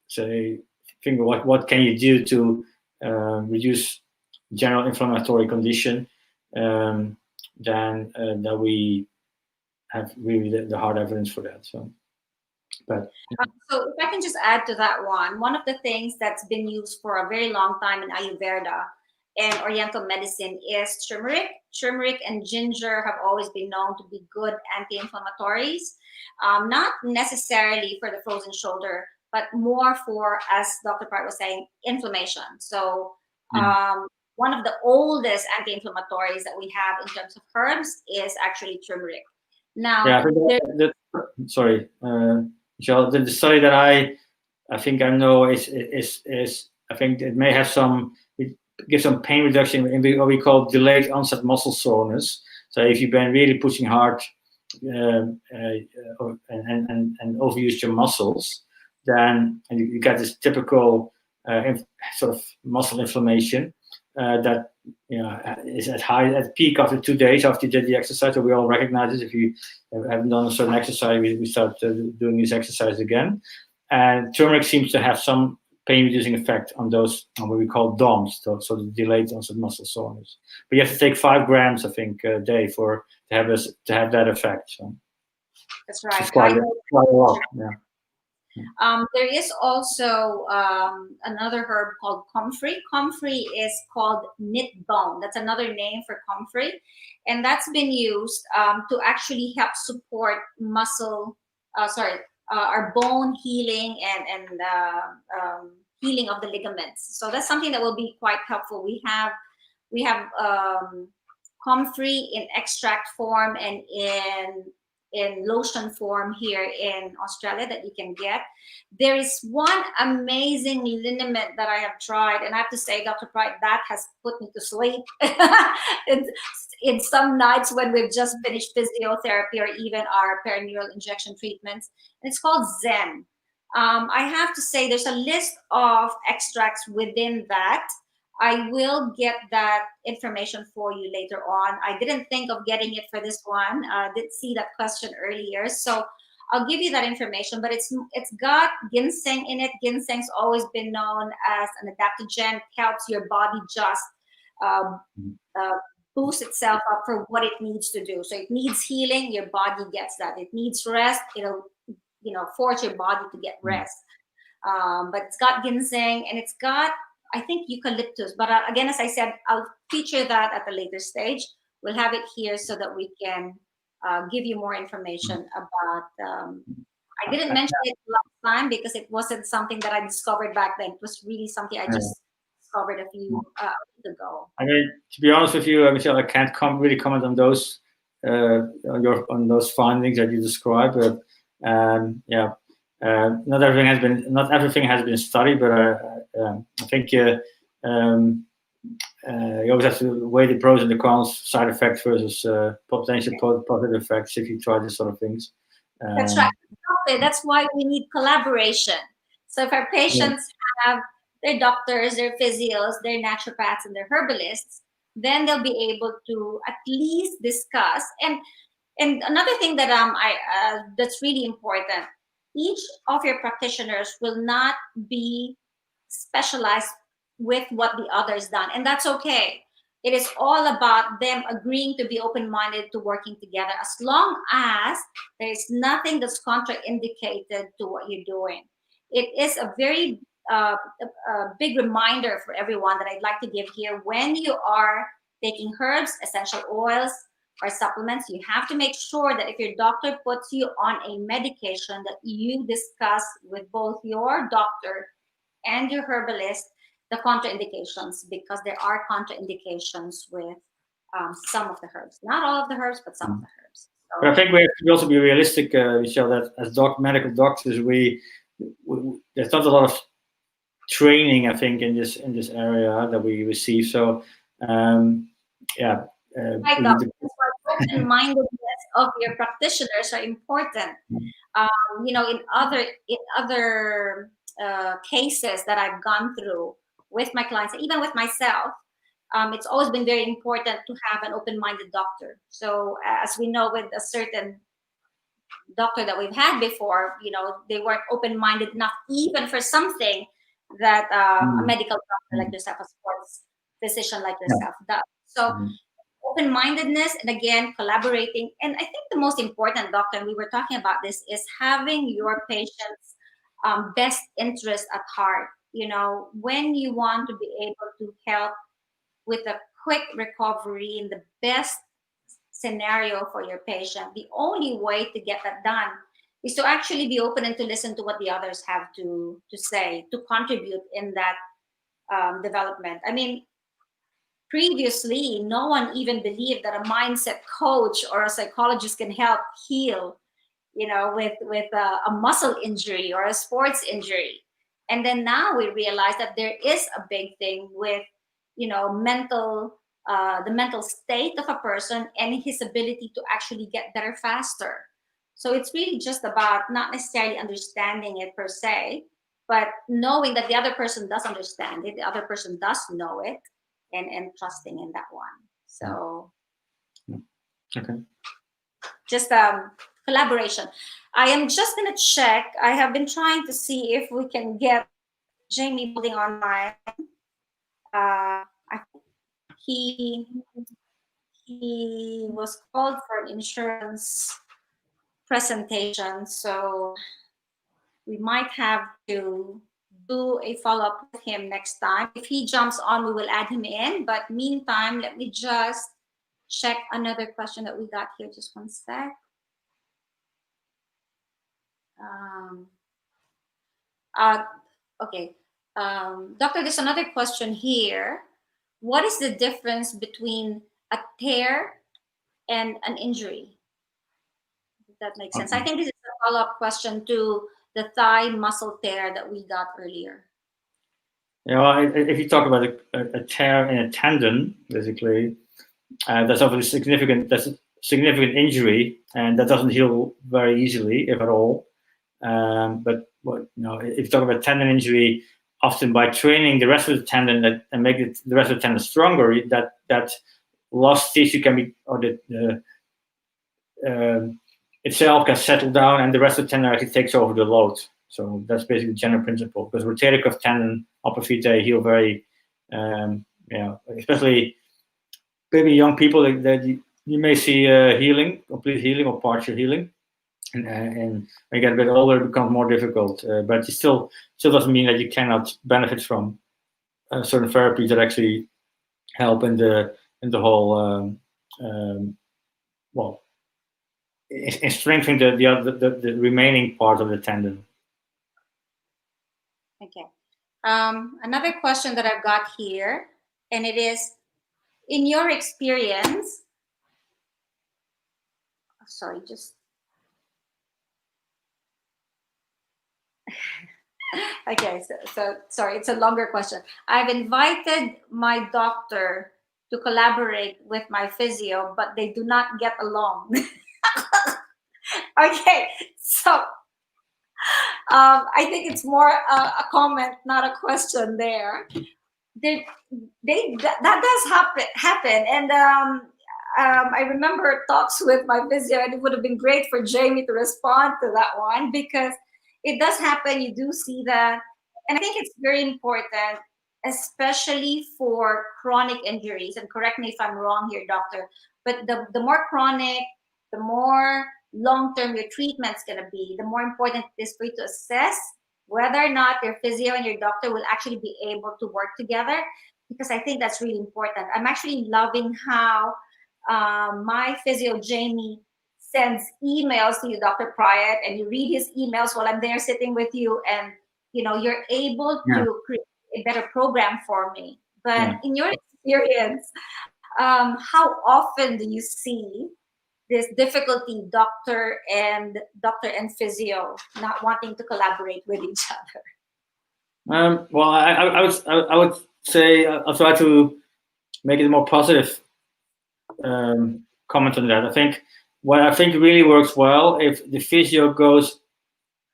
say, think what can you do to reduce general inflammatory condition than that we have really the hard evidence for that. So. So if I can just add to that one of the things that's been used for a very long time in Ayurveda and Oriental medicine is turmeric. Turmeric and ginger have always been known to be good anti-inflammatories, not necessarily for the frozen shoulder, but more for, as Dr. Praet was saying, inflammation. So one of the oldest anti-inflammatories that we have in terms of herbs is actually turmeric. Now, sorry. Michelle, the study that I think I know is I think it may have it gives some pain reduction in what we call delayed onset muscle soreness. So if you've been really pushing hard and overused your muscles, then you get this typical sort of muscle inflammation. that is at peak after 2 days after you did the exercise. So we all recognize this. If you haven't done a certain exercise, we start doing this exercise again. And turmeric seems to have some pain-reducing effect on those, on what we call DOMS, so the delayed onset muscle soreness. But you have to take 5 grams, I think, a day to have that effect. So That's right. it's quite a lot. Yeah. There is also another herb called comfrey. Comfrey is called knit bone. That's another name for comfrey. And that's been used to actually help support our bone healing and healing of the ligaments. So that's something that will be quite helpful. We have comfrey in extract form and in lotion form here in Australia that you can get. There is one amazing liniment that I have tried, and I have to say, Dr. Praet, that has put me to sleep in some nights when we've just finished physiotherapy or even our perineural injection treatments. And it's called Zen. I have to say, there's a list of extracts within that. I will get that information for you later on. I didn't think of getting it for this one. Did see that question earlier, so I'll give you that information. But it's got ginseng in it. Ginseng's always been known as an adaptogen. It helps your body just boost itself up for what it needs to do. So it needs healing. Your body gets that. It needs rest. It'll force your body to get rest. But it's got ginseng and it's got, I think, eucalyptus. But again, as I said, I'll feature that at a later stage. We'll have it here so that we can give you more information about. I didn't mention it last time because it wasn't something that I discovered back then. It was really something I just discovered a few weeks ago. I mean, to be honest with you, Michelle, I can't really comment on those on those findings that you described. But not everything has been studied, but I think you always have to weigh the pros and the cons, side effects versus potential positive effects if you try this sort of things. That's right. Okay, that's why we need collaboration. So if our patients have their doctors, their physios, their naturopaths, and their herbalists, then they'll be able to at least discuss. And another thing that that's really important, each of your practitioners will not be specialized with what the other's done, and that's okay. It is all about them agreeing to be open-minded to working together, as long as there is nothing that's contraindicated to what you're doing. It is a very a big reminder for everyone that I'd like to give here. When you are taking herbs, essential oils, or supplements, you have to make sure that if your doctor puts you on a medication, that you discuss with both your doctor and your herbalist the contraindications, because there are contraindications with some of the herbs. Not all of the herbs, but some of the herbs. So, but I think we have to also be realistic, Michelle, that as medical doctors, there's not a lot of training, I think, in this area that we receive. So open-mindedness of your practitioners are important. In other cases that I've gone through with my clients, even with myself, it's always been very important to have an open-minded doctor. So as we know, with a certain doctor that we've had before, they weren't open-minded enough, even for something that a medical doctor like yourself, a sports physician like yourself, does. So open-mindedness, and again, collaborating. And I think the most important, doctor, and we were talking about this, is having your patient's best interest at heart. When you want to be able to help with a quick recovery in the best scenario for your patient, the only way to get that done is to actually be open and to listen to what the others have to say, to contribute in that development. I mean, previously, no one even believed that a mindset coach or a psychologist can help heal, with a muscle injury or a sports injury. And then now we realize that there is a big thing with, the mental state of a person and his ability to actually get better faster. So it's really just about not necessarily understanding it per se, but knowing that the other person does understand it, the other person does know it, and trusting in that one. So Okay. just collaboration. I am just gonna check. I have been trying to see if we can get Jamie Boulding online. I think he was called for an insurance presentation, so we might have to do a follow-up with him next time. If he jumps on, we will add him in. But meantime, let me just check another question that we got here. Just one sec. Um, uh, okay. Doctor, there's another question here. What is the difference between a tear and an injury? If that makes sense. I think this is a follow-up question to the thigh muscle tear that we got earlier. Yeah, well, if you talk about a tear in a tendon, basically, that's obviously significant. That's a significant injury, and that doesn't heal very easily, if at all. But if you talk about tendon injury, often by training the rest of the tendon and make the rest of the tendon stronger, that lost tissue can be, or itself can settle down, and the rest of the tendon actually takes over the load. So that's basically the general principle. Because rotator cuff tendon, upper vitae heal very, especially maybe young people that you may see complete healing or partial healing. And when you get a bit older, it becomes more difficult. But it still doesn't mean that you cannot benefit from certain therapies that actually help in the whole in strengthening the remaining part of the tendon. Okay. Another question that I've got here, and it is, in your experience, sorry, just okay. So sorry, it's a longer question. I've invited my doctor to collaborate with my physio, but they do not get along. Okay, so I think it's more a comment, not a question there. That does happen, and I remember talks with my physio, and it would have been great for Jamie to respond to that one, because it does happen. You do see that, and I think it's very important, especially for chronic injuries. And correct me if I'm wrong here, doctor, but the more chronic, the more long-term your treatment's going to be, the more important it is for you to assess whether or not your physio and your doctor will actually be able to work together, because I think that's really important. I'm actually loving how my physio Jamie sends emails to you, Dr. Praet, and you read his emails while I'm there sitting with you, and you're able to create a better program for me. But in your experience, how often do you see this difficulty, doctor and physio not wanting to collaborate with each other? Well, I would say I'll try to make it a more positive comment on that. I think really works well if the physio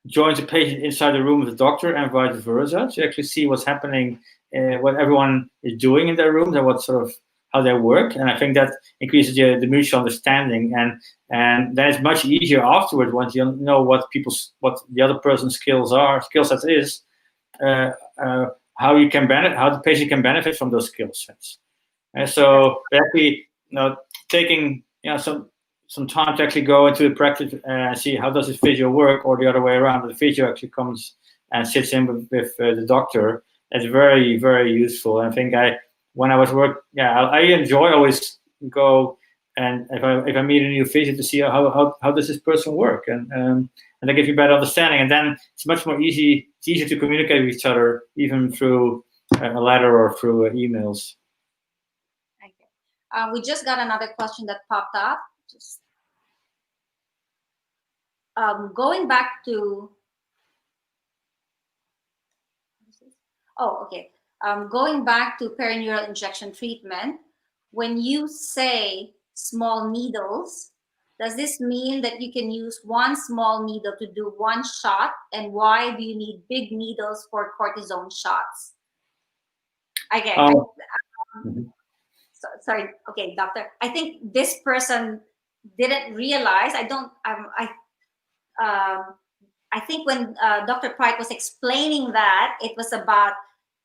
joins the patient inside the room with the doctor and vice versa, to actually see what's happening, what everyone is doing in their rooms, and what sort of how they work. And I think that increases the mutual understanding, and then it's much easier afterward once you know what the other person's skill sets is, how the patient can benefit from those skill sets. And so actually, taking some time to actually go into the practice and see how does this physio work, or the other way around, the physio actually comes and sits in with the doctor. That's very, very useful. And I think when I was I enjoy always go, and if I meet a new physio, to see how does this person work, and they give you better understanding, and then it's much more easier to communicate with each other, even through a letter or through emails. Okay. We just got another question that popped up. Just going back to going back to perineural injection treatment, when you say small needles, does this mean that you can use one small needle to do one shot? And why do you need big needles for cortisone shots? Okay, Mhm. Sorry. Okay, doctor. I think this person didn't realize. Um, I think when Dr. Praet was explaining that, it was about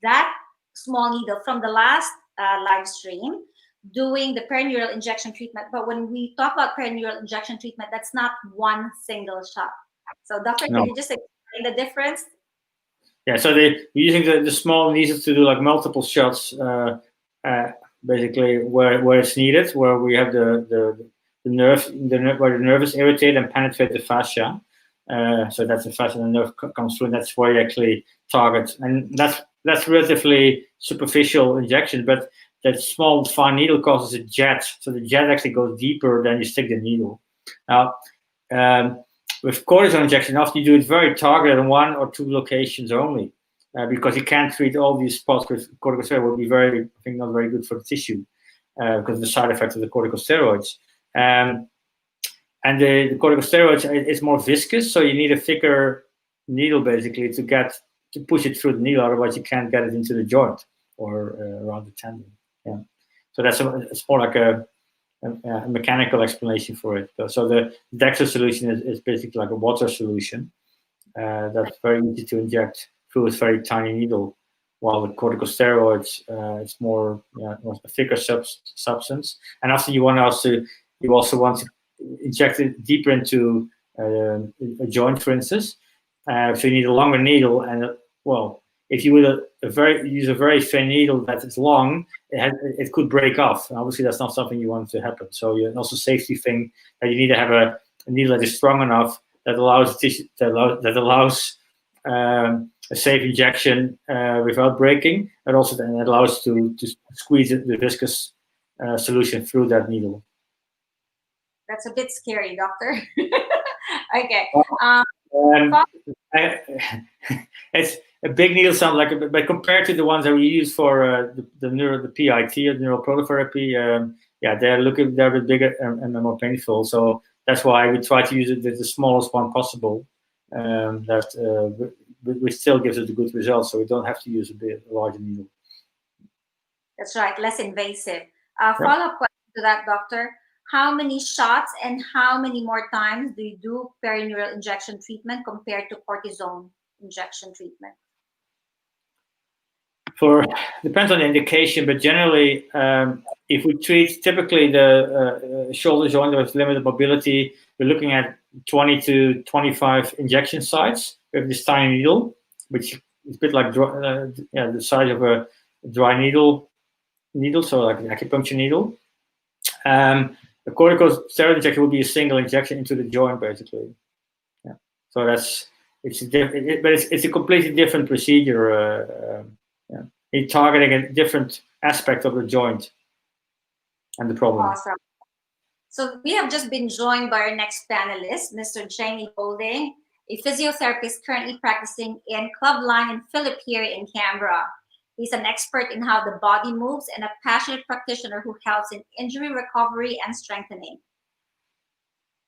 that small needle from the last live stream doing the perineural injection treatment. But when we talk about perineural injection treatment, that's not one single shot. So, doctor, can No. you just explain the difference? Yeah, so we're using the small needles to do like multiple shots, uh, basically where it's needed, where we have where the nerve is irritated and penetrate the fascia. So that's the fascia, the nerve comes through, and that's where you actually target. And that's relatively superficial injection, but that small fine needle causes a jet, so the jet actually goes deeper than you stick the needle. Now, um, with cortisone injection, often you do it very targeted on one or two locations only, because you can't treat all these spots with corticosteroid. Would be I think, not very good for the tissue, because of the side effects of the corticosteroids. And the corticosteroids is more viscous, so you need a thicker needle basically to push it through the needle. Otherwise, you can't get it into the joint or around the tendon. Yeah, so it's more like a mechanical explanation for it. So the DEXA solution is basically like a water solution that's very easy to inject through a very tiny needle. While with corticosteroids, it's more a thicker substance. And after you also want to inject it deeper into a joint, for instance. So you need a longer needle, and if you would use a very thin needle that is long, it could break off. And obviously, that's not something you want to happen. So, also safety thing that you need to have a needle that is strong enough that allows a safe injection without breaking, and also then it allows to squeeze the viscous solution through that needle. That's a bit scary, doctor. Okay. It's a big needle, sound like, but compared to the ones that we use for the PIT or the neural prototherapy, they're a bit bigger and more painful. So that's why we try to use it with the smallest one possible. Which still gives it a good result, so we don't have to use a larger needle. That's right, less invasive. Follow-up question to that, doctor. How many shots and how many more times do you do perineural injection treatment compared to cortisone injection treatment? Depends on the indication, but generally, if we treat typically the shoulder joint with limited mobility, we're looking at 20 to 25 injection sites with this tiny needle, which is a bit like the size of a dry needle, so like an acupuncture needle. A corticosteroid injection would be a single injection into the joint, basically. Yeah. So it's a completely different procedure. You're targeting a different aspect of the joint and the problem. Awesome. So we have just been joined by our next panelist, Mr. Jamie Boulding, a physiotherapist currently practicing in Club Line in Philip here in Canberra. He's an expert in how the body moves and a passionate practitioner who helps in injury recovery and strengthening.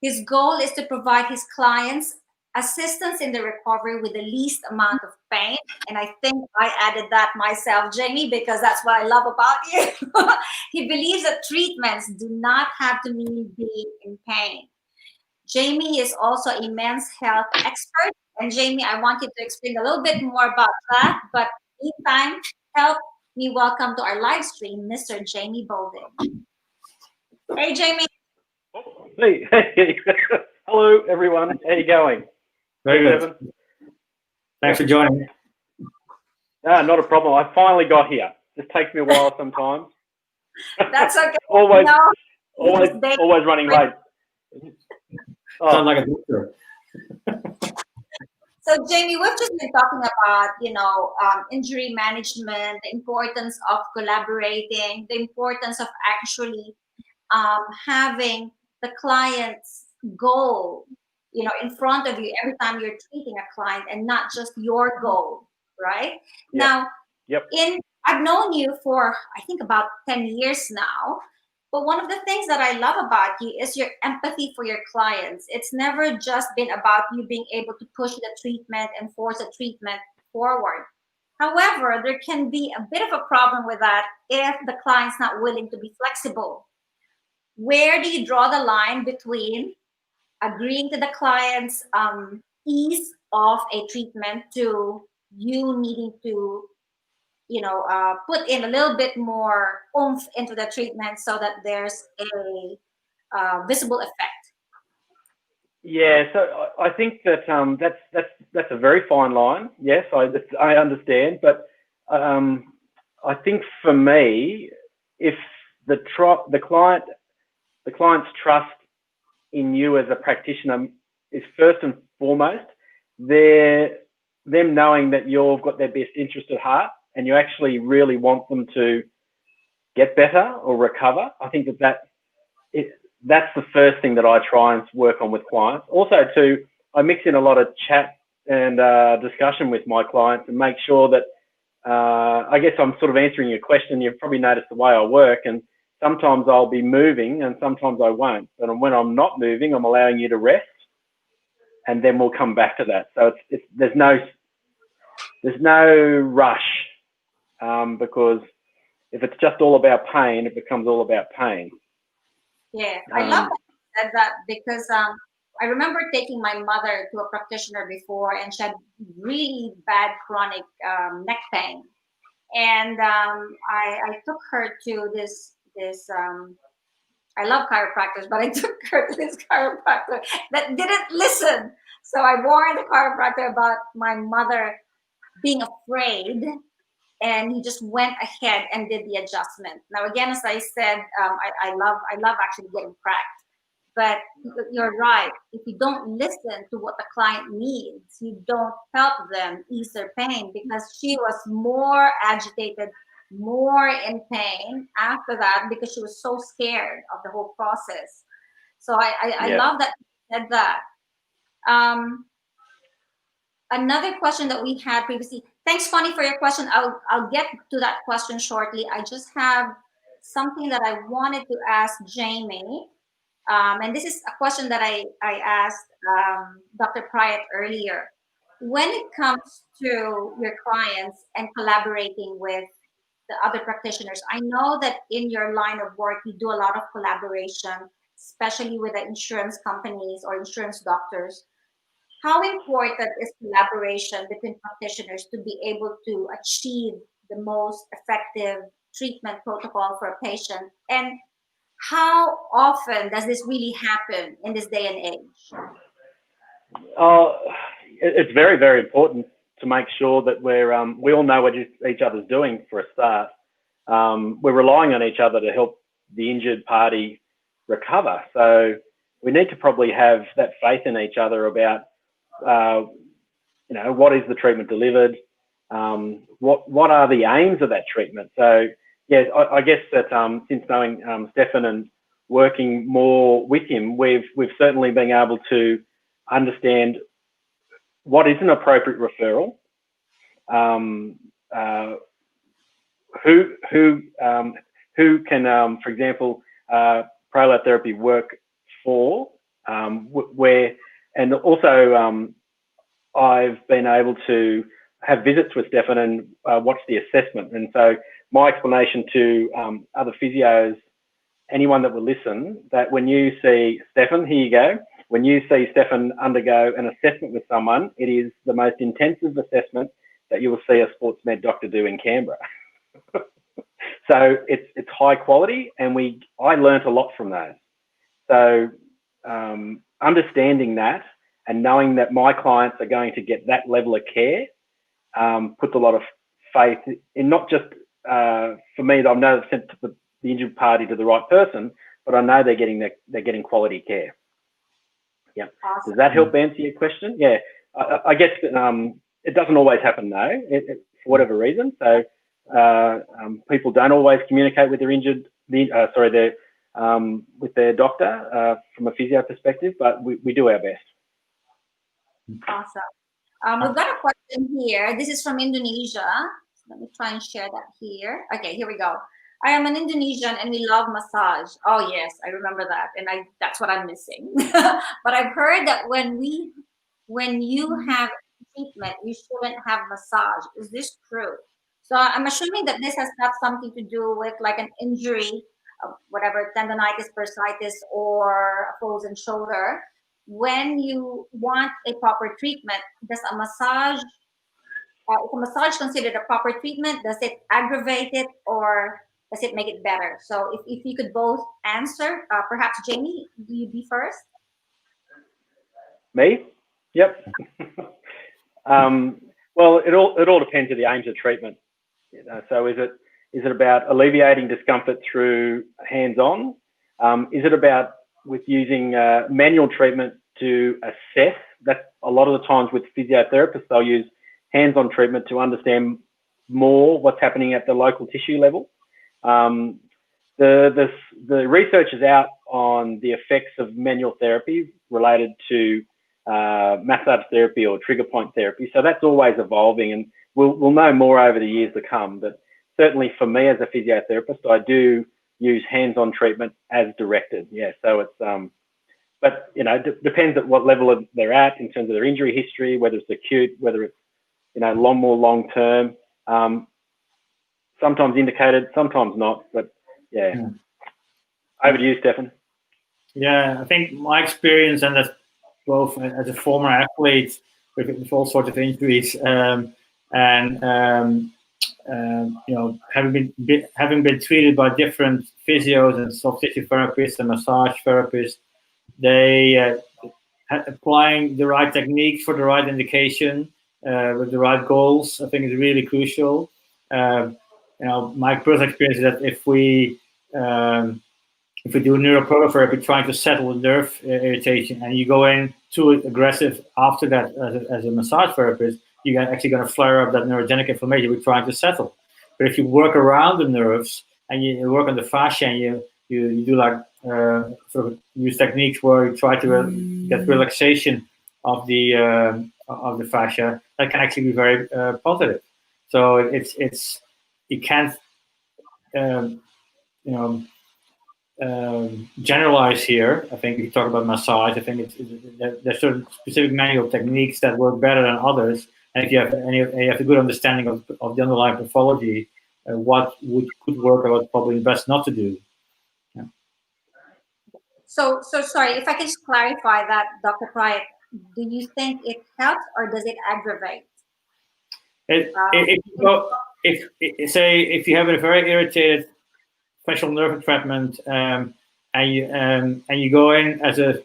His goal is to provide his clients assistance in the recovery with the least amount of pain. And I think I added that myself, Jamie, because that's what I love about you. He believes that treatments do not have to mean being in pain. Jamie is also a men's health expert. And Jamie, I want you to explain a little bit more about that. But meantime, help me welcome to our live stream, Mr. Jamie Boulding. Hey, Jamie. Hey. Hello, everyone. How you going? Very good. Thanks for joining. Not a problem. I finally got here. Just takes me a while sometimes. That's okay. always running late. Sound like a doctor. So, Jamie, we've just been talking about, injury management, the importance of collaborating, the importance of actually having the client's goal, in front of you every time you're treating a client, and not just your goal, right? Now, I've known you for, I think, about 10 years now. But one of the things that I love about you is your empathy for your clients. It's never just been about you being able to push the treatment and force the treatment forward. However, there can be a bit of a problem with that if the client's not willing to be flexible. Where do you draw the line between agreeing to the client's ease of a treatment to you needing to, put in a little bit more oomph into the treatment so that there's a visible effect? Yeah, so I think that that's a very fine line. Yes, I understand, but I think for me, if the client's trust in you as a practitioner is first and foremost, them knowing that you've got their best interest at heart and you actually really want them to get better or recover. I think that's the first thing that I try and work on with clients. Also, too, I mix in a lot of chat and discussion with my clients and make sure that I guess I'm sort of answering your question. You've probably noticed the way I work, and sometimes I'll be moving and sometimes I won't. But when I'm not moving, I'm allowing you to rest, and then we'll come back to that. So there's no rush, because if it's just all about pain, it becomes all about pain. Yeah, I love that you said that because I remember taking my mother to a practitioner before, and she had really bad chronic neck pain, and I took her to this. I love chiropractors, but I took her to this chiropractor that didn't listen. So I warned the chiropractor about my mother being afraid, and he just went ahead and did the adjustment. Now, again, as I said, I love actually getting cracked. But you're right. If you don't listen to what the client needs, you don't help them ease their pain, because she was more agitated, more in pain after that because she was so scared of the whole process. So I Yeah. love that you said that. Um, Another question that we had previously. Thanks, Connie, for your question. I'll get to that question shortly. I just have something that I wanted to ask Jamie. And this is a question that I asked Dr. Praet earlier. When it comes to your clients and collaborating with the other practitioners, I know that in your line of work, you do a lot of collaboration, especially with the insurance companies or insurance doctors. How important is collaboration between practitioners to be able to achieve the most effective treatment protocol for a patient? And how often does this really happen in this day and age? It's very, very important to make sure that we all know what each other's doing for a start. We're relying on each other to help the injured party recover. So we need to probably have that faith in each other about, what is the treatment delivered? What are the aims of that treatment? So, yeah, I guess that since knowing Stephan and working more with him, we've certainly been able to understand what is an appropriate referral, who can, for example, prolapse therapy work for, where, and also I've been able to have visits with Stephan and watch the assessment. And so my explanation to other physios, anyone that will listen, that when you see Stephan, here you go, when you see Stephan undergo an assessment with someone, it is the most intensive assessment that you will see a sports med doctor do in Canberra. So it's high quality, and I learnt a lot from those. So understanding that and knowing that my clients are going to get that level of care puts a lot of faith in, not just for me that I know they've sent the injured party to the right person, but I know they're getting quality care. Yeah. Awesome. Does that help answer your question? Yeah. I guess it doesn't always happen though, for whatever reason. So people don't always communicate with with their doctor from a physio perspective, but we do our best. Awesome. We've got a question here. This is from Indonesia. Let me try and share that here. Okay, here we go. I am an Indonesian and we love massage. Oh yes, I remember that, and that's what I'm missing. But I've heard that when you have treatment, you shouldn't have massage. Is this true? So I'm assuming that this has got something to do with like an injury, whatever, tendonitis, bursitis, or a frozen shoulder. When you want a proper treatment, does a massage, is a massage considered a proper treatment? Does it aggravate it or does it make it better? So if you could both answer, perhaps Jamie, do you be first? Me? Yep. Well, it all depends on the aims of treatment. So is it about alleviating discomfort through hands-on? Is it about with using manual treatment to assess? That's a lot of the times with physiotherapists, they'll use hands-on treatment to understand more what's happening at the local tissue level. The research is out on the effects of manual therapy related to massage therapy or trigger point therapy. So that's always evolving, and we'll know more over the years to come. But certainly for me as a physiotherapist, I do use hands-on treatment as directed. Yeah, so it's but you know, depends at what level they're at in terms of their injury history, whether it's acute, whether it's more long term. Sometimes indicated, sometimes not. But yeah. Over to you, Stephan. Yeah, I think my experience, and that's both as a former athlete with all sorts of injuries, and having been treated by different physios and soft tissue therapists and massage therapists, they applying the right techniques for the right indication with the right goals, I think is really crucial. My personal experience is that if we do neuroprototherapy trying to settle the nerve irritation and you go in too aggressive after that as a massage therapist, you're actually going to flare up that neurogenic inflammation we're trying to settle. But if you work around the nerves and you work on the fascia and you do like sort of use techniques where you try to get relaxation of the fascia, that can actually be very positive. So you can't generalize here. I think if you talk about massage, I think there's certain specific manual techniques that work better than others. And if you have a good understanding of the underlying pathology, what could work or what's probably best not to do. Yeah. So sorry, if I can just clarify that, Dr. Praet, do you think it helps or does it aggravate? If you have a very irritated facial nerve entrapment, and you go in as a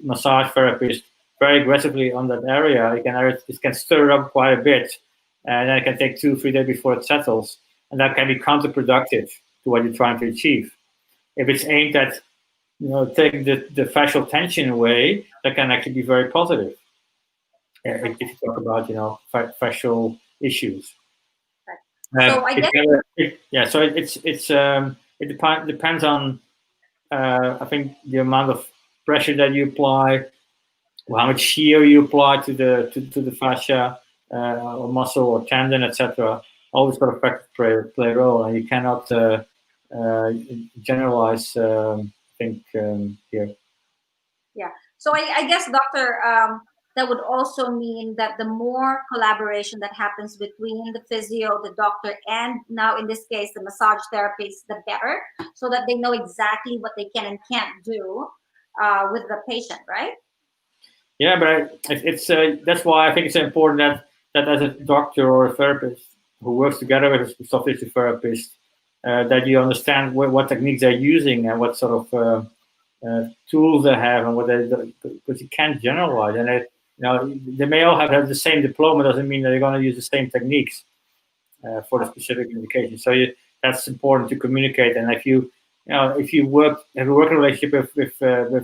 massage therapist very aggressively on that area, it can stir up quite a bit, and then it can take 2-3 days before it settles, and that can be counterproductive to what you're trying to achieve. If it's aimed at taking the fascial tension away, that can actually be very positive. If you talk about fascial issues. So I guess it depends on I think the amount of pressure that you apply, how much shear you apply to the fascia or muscle or tendon, etc. All these sort of factors play a role, and you cannot generalize. I think here. Yeah. So I guess, Doctor, that would also mean that the more collaboration that happens between the physio, the doctor, and now in this case the massage therapist, the better, so that they know exactly what they can and can't do with the patient, right? Yeah, but it's that's why I think it's important that as a doctor or a therapist who works together with a soft tissue therapist, that you understand what techniques they're using and what sort of tools they have and what because you can't generalize. And they may all have the same diploma, doesn't mean that they're going to use the same techniques for the specific indication. So that's important to communicate. And if you have a working relationship with a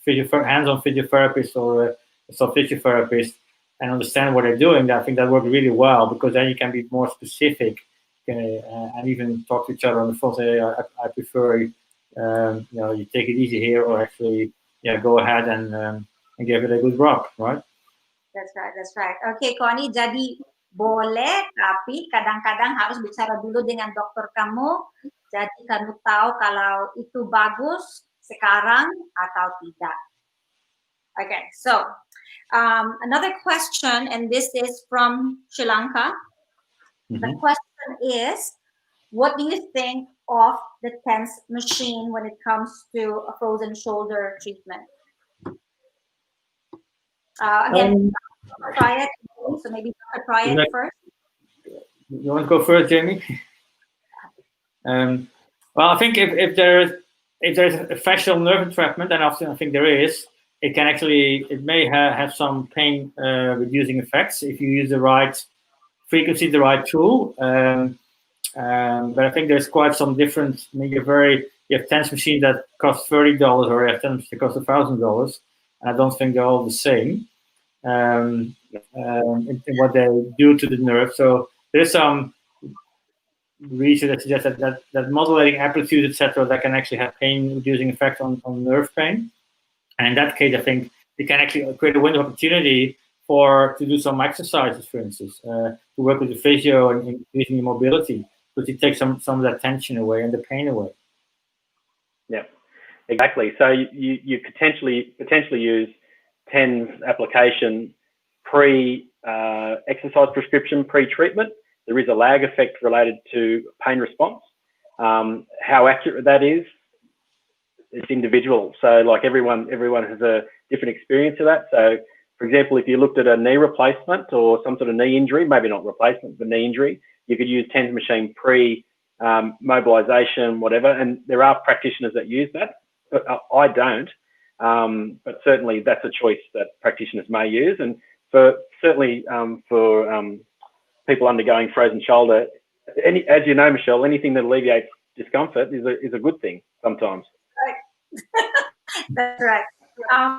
hands-on physiotherapist or a soft tissue therapist and understand what they're doing, I think that works really well, because then you can be more specific and even talk to each other on the phone. Say, I prefer you take it easy here, or actually go ahead and give it a good rub, right? That's right. Okay, Connie, jadi boleh, tapi kadang-kadang harus bicara dulu dengan dokter kamu, jadi kamu tahu kalau itu bagus sekarang atau tidak. Okay, so Another question, and this is from Sri Lanka. The question is, what do you think of the TENS machine when it comes to a frozen shoulder treatment? Again, try it. So maybe try it first. You want to go first, Jamie? Well, I think if there's a fascial nerve entrapment, and often I think there is, it may have some pain reducing effects if you use the right frequency, the right tool. But I think there's quite some difference. I mean, you have TENS machines that cost $30, or you have TENS that cost $1,000, and I don't think they're all the same in what they do to the nerve. So there's some research that suggests that modulating amplitude, etc., that can actually have pain-reducing effect on nerve pain. And in that case, I think it can actually create a window of opportunity to do some exercises, for instance, to work with the physio and increasing the mobility, because it takes some of that tension away and the pain away. Yeah, exactly. So you potentially use TENS application pre-exercise prescription, pre-treatment. There is a lag effect related to pain response. How accurate that is, it's individual. So like everyone has a different experience of that. So for example, if you looked at a knee replacement or some sort of knee injury, maybe not replacement, but knee injury, you could use TENS machine pre-mobilization, whatever. And there are practitioners that use that, but I don't. But certainly that's a choice that practitioners may use. And for people undergoing frozen shoulder, as you know, Michelle, anything that alleviates discomfort is a good thing sometimes. Right. That's right. I'll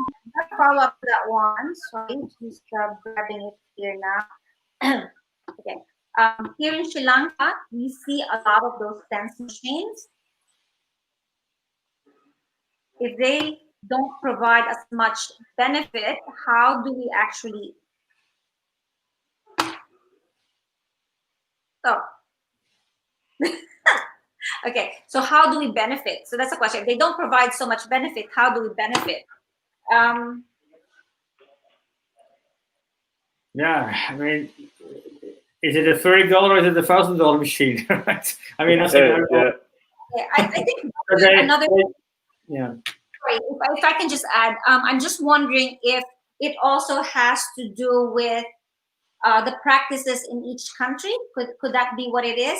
follow up that one. Sorry, just grabbing it here now. Okay. Here in Sri Lanka, we see a lot of those TENS machines. If they don't provide as much benefit, how do we actually? Oh. Okay, so how do we benefit? So that's a question. If they don't provide so much benefit, how do we benefit? Yeah, I mean, is it a $30 or is it a $1,000 machine? Right? I mean, I think another. Yeah. Sorry, if I can just add, I'm just wondering if it also has to do with the practices in each country. Could that be what it is?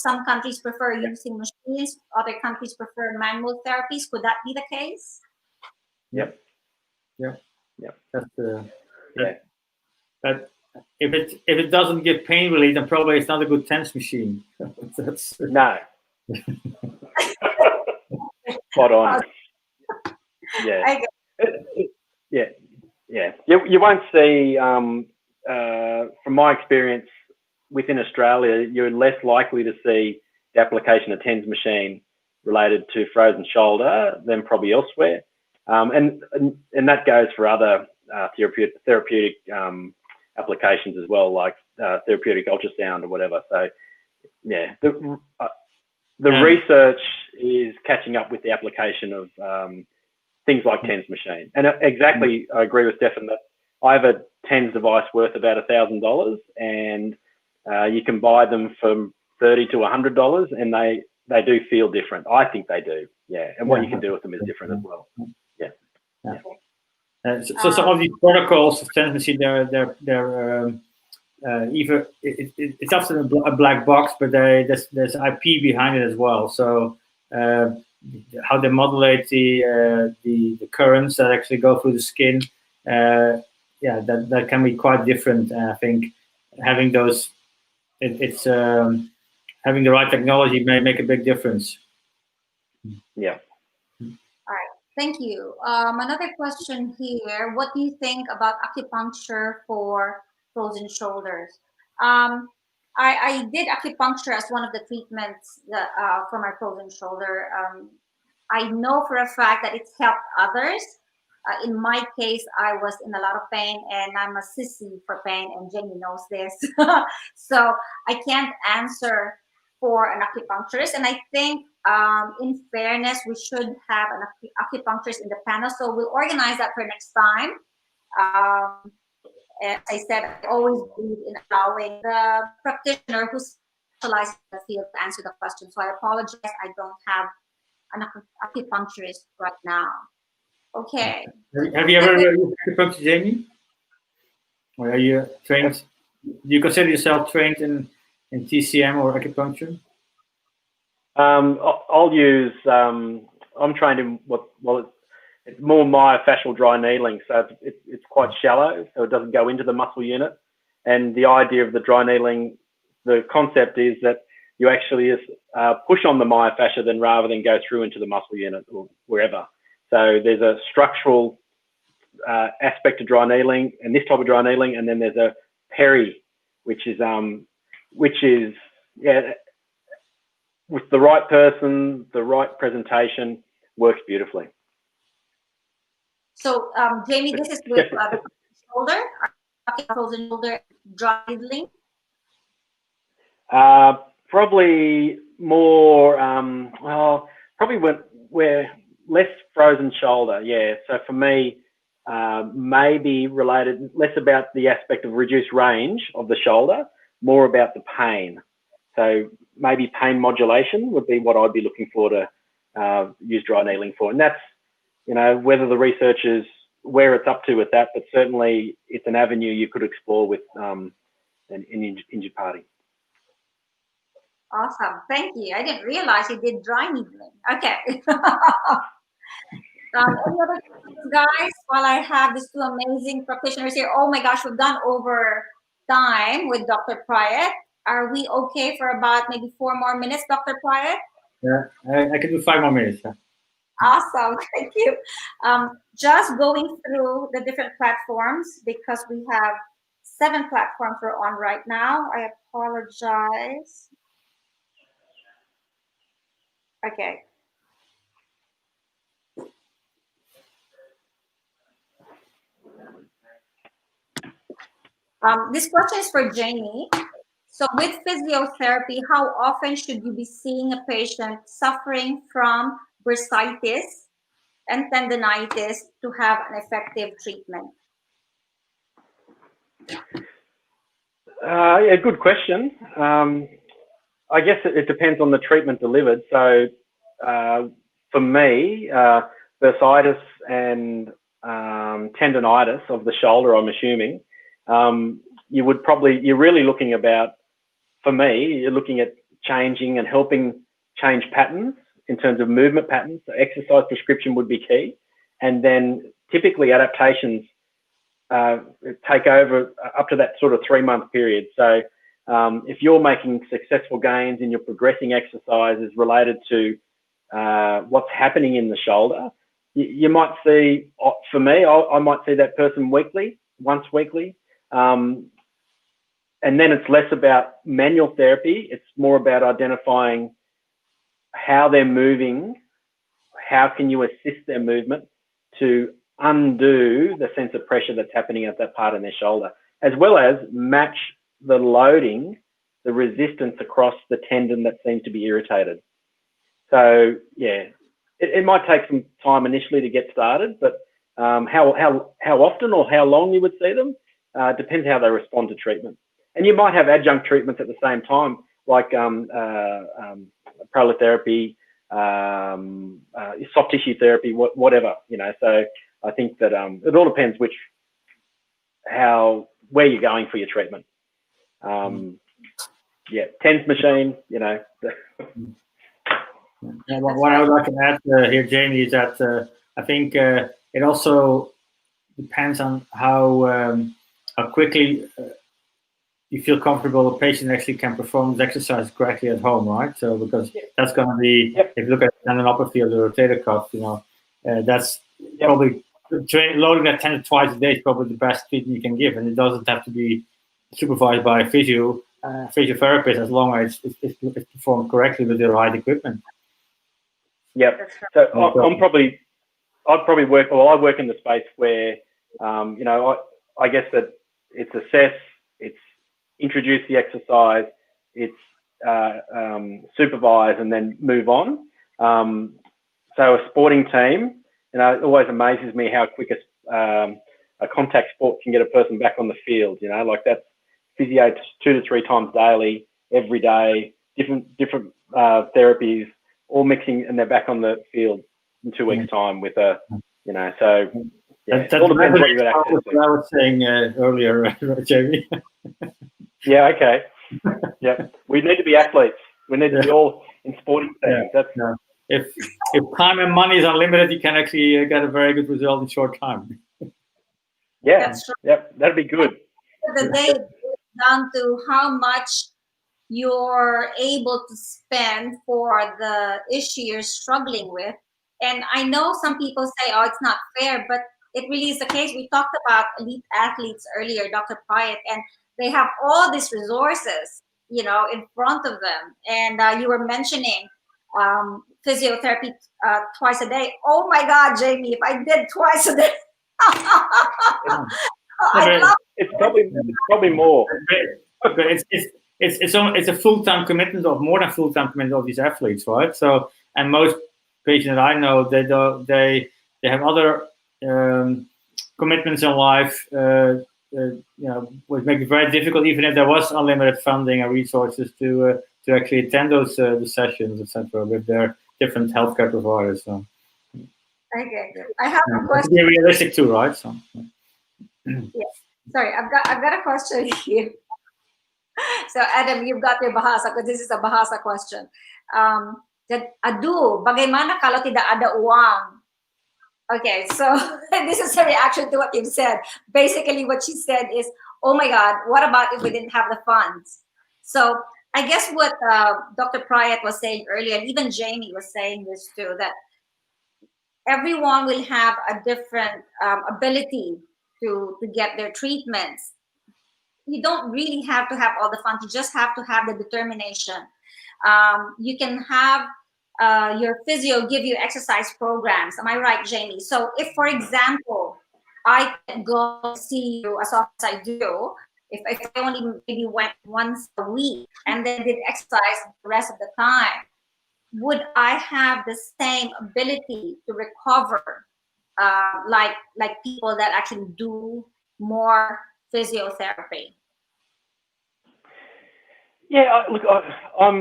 Some countries prefer using machines, other countries prefer manual therapies. Could that be the case? Yep. That if it doesn't give pain relief, then probably it's not a good TENS machine. No. Spot on. Yeah. Yeah. You won't see, from my experience within Australia, you're less likely to see the application of TENS machine related to frozen shoulder than probably elsewhere. And that goes for other therapeutic applications as well, like therapeutic ultrasound or whatever. So yeah, the research is catching up with the application of things like TENS machine. And exactly, I agree with Stephan that I have a TENS device worth about $1,000, and you can buy them from $30 to $100, and they do feel different. I think they do, yeah. And what you can do with them is different as well. Yeah. So some of these protocols of TENS machine, they're either it's often a black box, but there's IP behind it as well. So how they modulate the currents that actually go through the skin, that can be quite different. And I think having those, having the right technology may make a big difference. Yeah. All right. Thank you. Another question here. What do you think about acupuncture for frozen shoulders? I did acupuncture as one of the treatments for my frozen shoulder. I know for a fact that it's helped others. In my case, I was in a lot of pain, and I'm a sissy for pain, and Jamie knows this. So I can't answer for an acupuncturist. And I think, in fairness, we should have an acupuncturist in the panel. So we'll organize that for next time. Um, as I said, I always believe in allowing the practitioner who specializes in the field to answer the question. So I apologize, I don't have an acupuncturist right now. Okay. Have you ever used acupuncture, Jamie? Or are you trained? Do you consider yourself trained in TCM or acupuncture? I'll use. I'm trained in it's more myofascial dry needling, so it's quite shallow, so it doesn't go into the muscle unit. And the idea of the dry needling, the concept is that you actually push on the myofascia then rather than go through into the muscle unit or wherever. So there's a structural aspect to dry needling and this type of dry needling, and then there's a peri, which is yeah, with the right person, the right presentation, works beautifully. So, Jamie, this is with the shoulder, frozen shoulder dry needling. Probably more. Well, probably we're less frozen shoulder. Yeah. So for me, maybe related less about the aspect of reduced range of the shoulder, more about the pain. So maybe pain modulation would be what I'd be looking for to use dry needling for, and that's, you know, whether the research is where it's up to with that, but certainly it's an avenue you could explore with an injured party. Awesome, thank you. I didn't realize you did dry needling. Okay. Any other questions, guys? While I have these two amazing practitioners here. Oh my gosh, we've gone over time with Dr. Praet. Are we okay for about maybe 4 more minutes, Dr. Praet? Yeah, I can do 5 more minutes. Yeah. Awesome, thank you. Just going through the different platforms because we have 7 platforms we're on right now. I apologize. Okay. This question is for Jamie. So with physiotherapy, how often should you be seeing a patient suffering from bursitis and tendonitis to have an effective treatment? Yeah, good question. I guess it depends on the treatment delivered. So for me, bursitis and tendonitis of the shoulder, I'm assuming, you're really looking about, for me, you're looking at changing and helping change patterns in terms of movement patterns. So exercise prescription would be key. And then typically adaptations take over up to that sort of 3-month period. So if you're making successful gains and you're progressing exercises related to what's happening in the shoulder, you might see, for me, I might see that person weekly, once weekly. And then it's less about manual therapy. It's more about identifying how they're moving, how can you assist their movement to undo the sense of pressure that's happening at that part in their shoulder, as well as match the loading, the resistance across the tendon that seems to be irritated. So yeah, it might take some time initially to get started, but how often or how long you would see them depends how they respond to treatment. And you might have adjunct treatments at the same time, like prolotherapy, soft tissue therapy, whatever, you know. So I think that it all depends where you're going for your treatment. Yeah, TENS machine, you know. Yeah, what I would like to add here, Jamie, is that I think it also depends on how quickly you feel comfortable a patient actually can perform this exercise correctly at home, right? So because that's going to be, if you look at tendinopathy of the rotator cuff, you know, that's probably loading that tendon twice a day is probably the best treatment you can give, and it doesn't have to be supervised by a physiotherapist as long as it's performed correctly with the right equipment. Yep. So I'd probably work. Well, I work in the space where, you know, I guess that it's assess, it's introduce the exercise, it's supervise, and then move on. So a sporting team, you know, it always amazes me how quick a a contact sport can get a person back on the field. You know, like that's physio 2 to 3 times daily, every day, different therapies, all mixing, and they're back on the field in 2 weeks' time with a, you know, so yeah, it all depends what you've got access to. What I was saying earlier, Jamie. Yeah, okay. Yep. We need to be athletes. We need to be all in sporting things. That's If time and money is unlimited, you can actually get a very good result in short time. Yeah. Yep. That'd be good. The day is down to how much you're able to spend for the issue you're struggling with. And I know some people say, oh, it's not fair, but it really is the case. We talked about elite athletes earlier, Dr. Praet, and they have all these resources, you know, in front of them. And you were mentioning physiotherapy twice a day. Oh my God, Jamie, if I did twice a day, it's probably more. But it's a full-time commitment, of more than full-time commitment of these athletes, right? So, and most patients that I know, they have other commitments in life, you know, would make it very difficult, even if there was unlimited funding and resources to actually attend those the sessions, etc., with their different healthcare providers. So. Okay, I have a question. To be realistic too, right? So. Yes. Sorry, I've got a question here. So Adam, you've got your bahasa, because this is a bahasa question. Aduh, bagaimana kalau tidak ada uang? Okay, so this is a reaction to what you've said. Basically, what she said is, oh my God, what about if we didn't have the funds? So I guess what Dr. Praet was saying earlier, and even Jamie was saying this too, that everyone will have a different ability to get their treatments. You don't really have to have all the funds. You just have to have the determination. You can have your physio give you exercise programs. Am I right, Jamie? So if, for example, I can go see you as often as I do, if I only maybe went once a week and then did exercise the rest of the time, would I have the same ability to recover like people that actually do more physiotherapy? Yeah, look, I'm.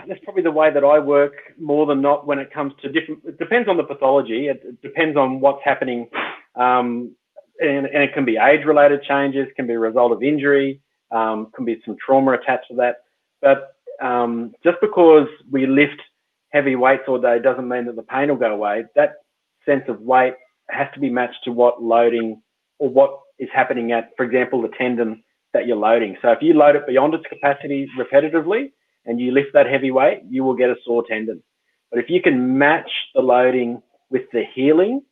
That's probably the way that I work more than not when it comes to different. It depends on the pathology. It depends on what's happening, and it can be age-related changes, can be a result of injury, can be some trauma attached to that. But just because we lift heavy weights all day doesn't mean that the pain will go away. That sense of weight has to be matched to what loading or what is happening at, for example, the tendon that you're loading. So if you load it beyond its capacity repetitively and you lift that heavy weight, you will get a sore tendon. But if you can match the loading with the healing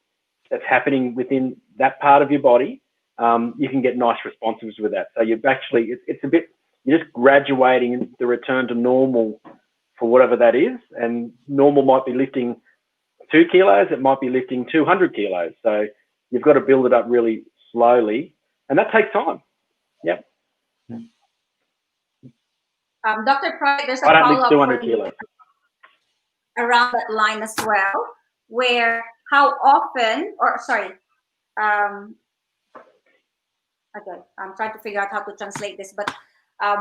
that's happening within that part of your body, you can get nice responses with that. So you've actually, it's a bit, you're just graduating the return to normal for whatever that is. And normal might be lifting 2 kilos, it might be lifting 200 kilos. So you've got to build it up really slowly, and that takes time. Yep. Dr. Praet, there's a I don't follow-up think 200 kilos. around that line as well, where how often, or sorry, okay, I'm trying to figure out how to translate this, but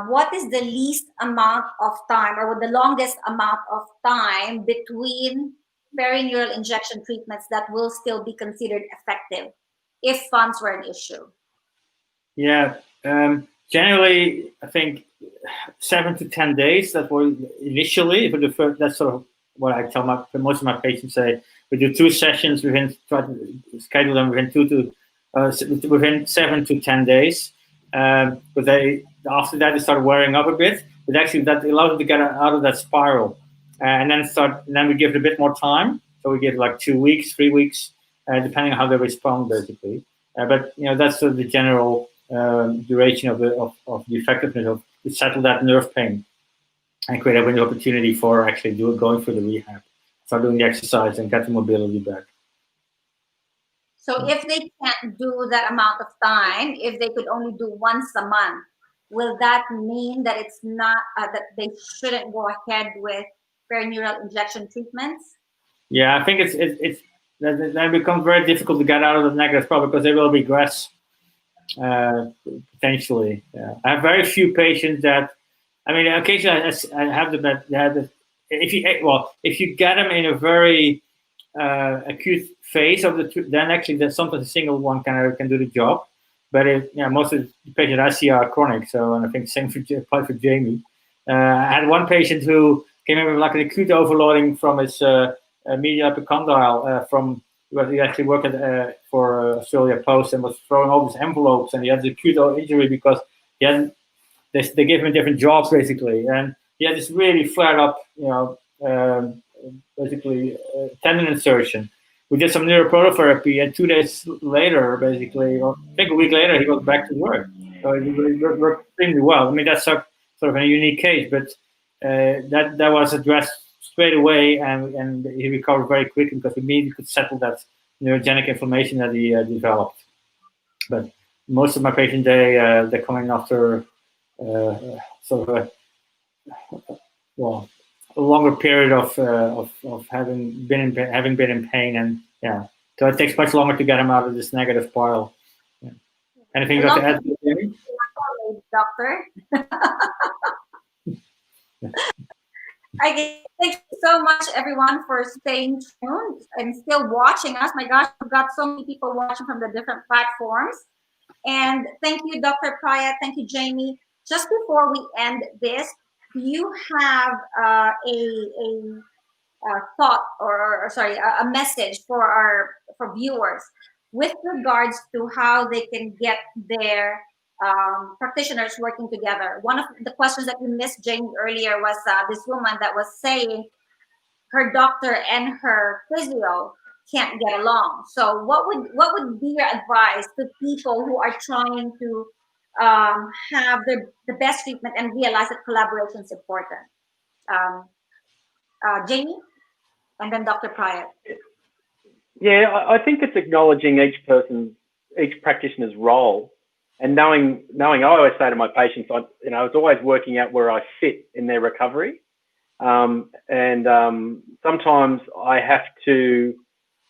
what is the least amount of time or the longest amount of time between perineural injection treatments that will still be considered effective if funds were an issue? Yeah, generally, I think 7 to 10 days. That was initially for the first. That's sort of what I tell most of my patients. Say we do 2 sessions try to schedule them within 7 to 10 days. But after that they start wearing up a bit. But actually, that allows them to get out of that spiral, and then we give it a bit more time. So we give like 2 weeks, 3 weeks, depending on how they respond, basically. But you know, that's sort of the general duration of the effectiveness of to settle that nerve pain and create a window of opportunity for actually going through the rehab, start doing the exercise and get the mobility back. So if they can't do that amount of time, if they could only do once a month, will that mean that it's not that they shouldn't go ahead with perineural injection treatments? Yeah, I think it's then becomes very difficult to get out of the negative problem because they will regress. potentially. I have very few patients that. I mean, occasionally I have the if you get them in a very acute phase of then actually there's sometimes a single one can do the job. But most of the patients I see are chronic. So, and I think the same applies for Jamie. I had one patient who came in with like an acute overloading from his medial epicondyle he actually worked for Australia Post and was throwing all these envelopes, and he had an acute injury because he hadn't. They gave him a different job basically, and he had this really flared up, basically tendon insertion. We did some neuroprototherapy, and 2 days later, basically, or I think a week later, he was back to work. So it worked extremely well. I mean, that's sort of a unique case, but that was addressed straight away, and he recovered very quickly because we immediately could settle that neurogenic inflammation that he developed. But most of my patients, they're coming after sort of a longer period of having been in pain, and so it takes much longer to get them out of this negative spiral. Yeah. Anything you got to add, Jamie? Doctor. Okay, thank you so much, everyone, for staying tuned and still watching us. My gosh, we've got so many people watching from the different platforms. And thank you, Dr. Praet. Thank you, Jamie. Just before we end this, do you have a thought or sorry, a message for viewers with regards to how they can get their practitioners working together? One of the questions that we missed, Jamie, earlier was this woman that was saying her doctor and her physio can't get along. So what would be your advice to people who are trying to have the best treatment and realize that collaboration is important? Jamie, and then Dr. Praet. Yeah, I think it's acknowledging each practitioner's role, and knowing. I always say to my patients, I was always working out where I fit in their recovery, and sometimes I have to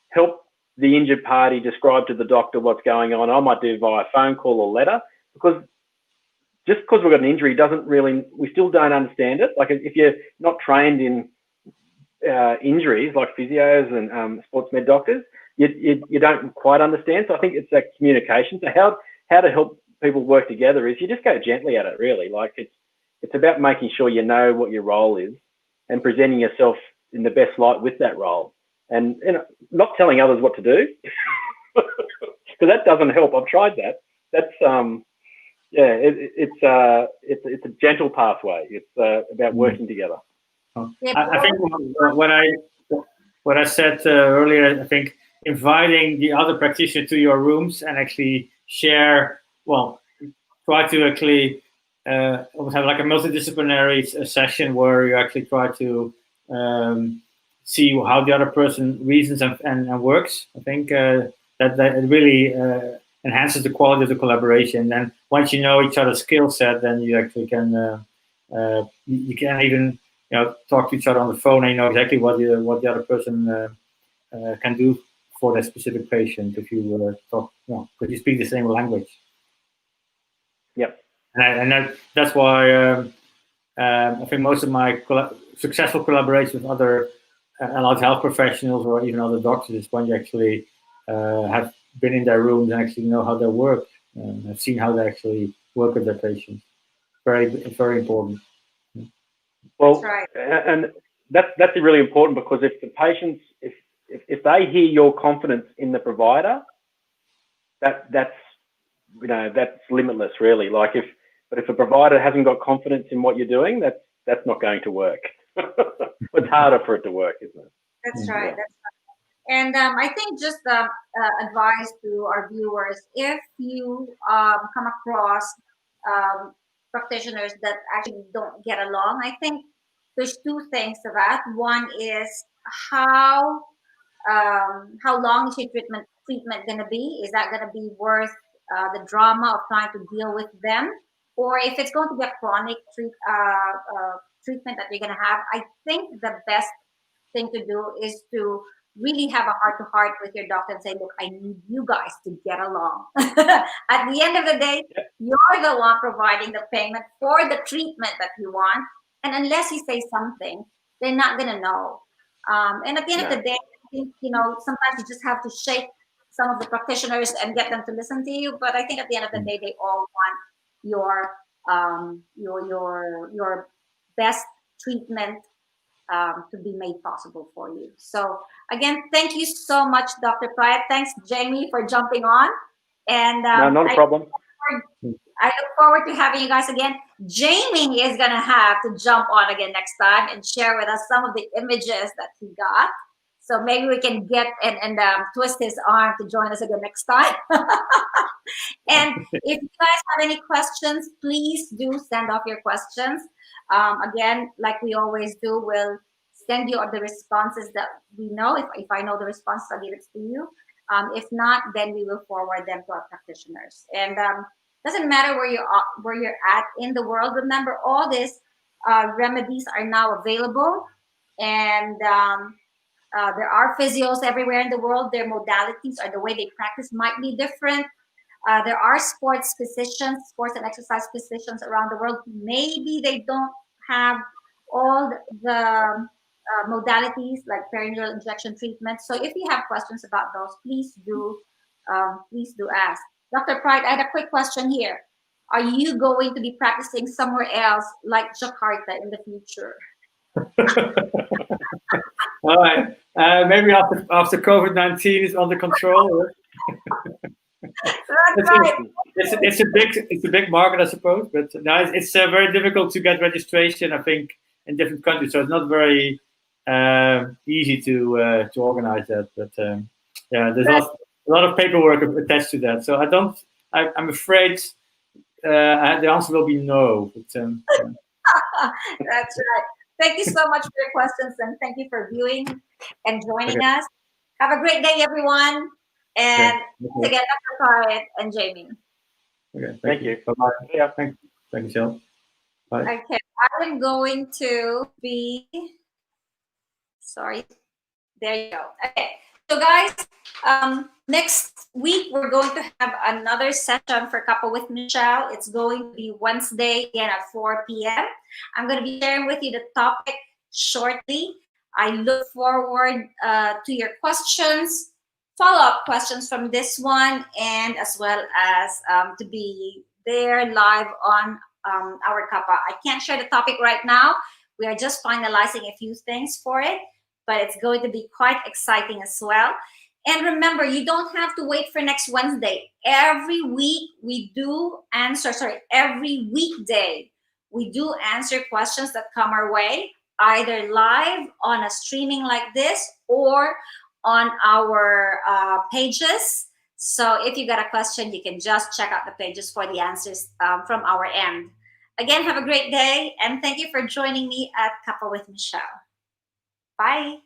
help the injured party describe to the doctor what's going on. I might do via phone call or letter, because just because we've got an injury doesn't really, we still don't understand it. Like if you're not trained in injuries like physios and sports med doctors, you don't quite understand. So I think it's that communication. So how to help people work together is you just go gently at it, really. Like it's about making sure you know what your role is and presenting yourself in the best light with that role, and not telling others what to do, because that doesn't help. I've tried that. That's it's a gentle pathway. It's about working together. I think what I said earlier, I think inviting the other practitioner to your rooms and actually share, try to actually have like a multidisciplinary session where you actually try to see how the other person reasons and works. I think that it really enhances the quality of the collaboration. And once you know each other's skill set, then you actually can you can even talk to each other on the phone, and you know exactly what the other person can do for that specific patient if you talk, because you speak the same language. Yep. And that's why I think most of my successful collaborations with other allied health professionals or even other doctors is when you actually have been in their rooms and actually know how they work and have seen how they actually work with their patients. It's very important. Well, that's right. And that's really important, because if the patients, if they hear your confidence in the provider, that's limitless, really. Like if a provider hasn't got confidence in what you're doing, that's not going to work. It's harder for it to work, isn't it? That's right. Yeah. That's right. And I think just advice to our viewers: if you come across practitioners that actually don't get along, I think there's two things to that. One is how long is your treatment going to be? Is that going to be worth the drama of trying to deal with them? Or if it's going to be a chronic treatment that you're going to have, I think the best thing to do is to really have a heart to heart with your doctor and say, look, I need you guys to get along. At the end of the day, you're the one providing the payment for the treatment that you want. And unless you say something, they're not going to know. And at the end of the day, I think, sometimes you just have to shake some of the practitioners and get them to listen to you. But I think at the end of the day, they all want your best treatment to be made possible for you. So again, thank you so much, Dr. Praet. Thanks, Jamie, for jumping on. And no, not a problem. I look forward to having you guys again. Jamie is going to have to jump on again next time and share with us some of the images that he got. So maybe we can get and twist his arm to join us again next time. And if you guys have any questions, please do send off your questions. Again, like we always do, we'll send you the responses that we know. If I know the responses, I'll give it to you. If not, then we will forward them to our practitioners. And doesn't matter where you're at in the world. Remember, all these remedies are now available, and there are physios everywhere in the world. Their modalities or the way they practice might be different. There are sports and exercise physicians around the world. Maybe they don't have all the modalities like perineal injection treatment. So if you have questions about those, please do ask. Dr. Praet, I had a quick question here. Are you going to be practicing somewhere else like Jakarta in the future? All right. Maybe after COVID-19 is under control. That's right. It's a big market, I suppose, but no, it's very difficult to get registration, I think, in different countries. So it's not very easy to organize that. But there's a lot of paperwork attached to that. So I'm afraid the answer will be no. But, That's right. Thank you so much for your questions, and thank you for viewing and joining us. Have a great day, everyone. And once again, Dr. Praet and Jamie. Okay, thank you. Bye-bye. Yeah, thank you, Jill. Bye. Okay, I'm going to be, sorry, there you go. Okay, so guys, next week we're going to have another session for Cuppa with Michelle. It's going to be Wednesday again at 4 p.m. I'm going to be sharing with you the topic shortly. I look forward to your questions, follow-up questions from this one, and as well as to be there live on our Cuppa. I can't share the topic right now. We are just finalizing a few things for it, but it's going to be quite exciting as well. And remember, you don't have to wait for next Wednesday. Every weekday, we do answer questions that come our way, either live on a streaming like this or on our pages. So if you got a question, you can just check out the pages for the answers from our end. Again, have a great day, and thank you for joining me at Cuppa with Michelle. Bye.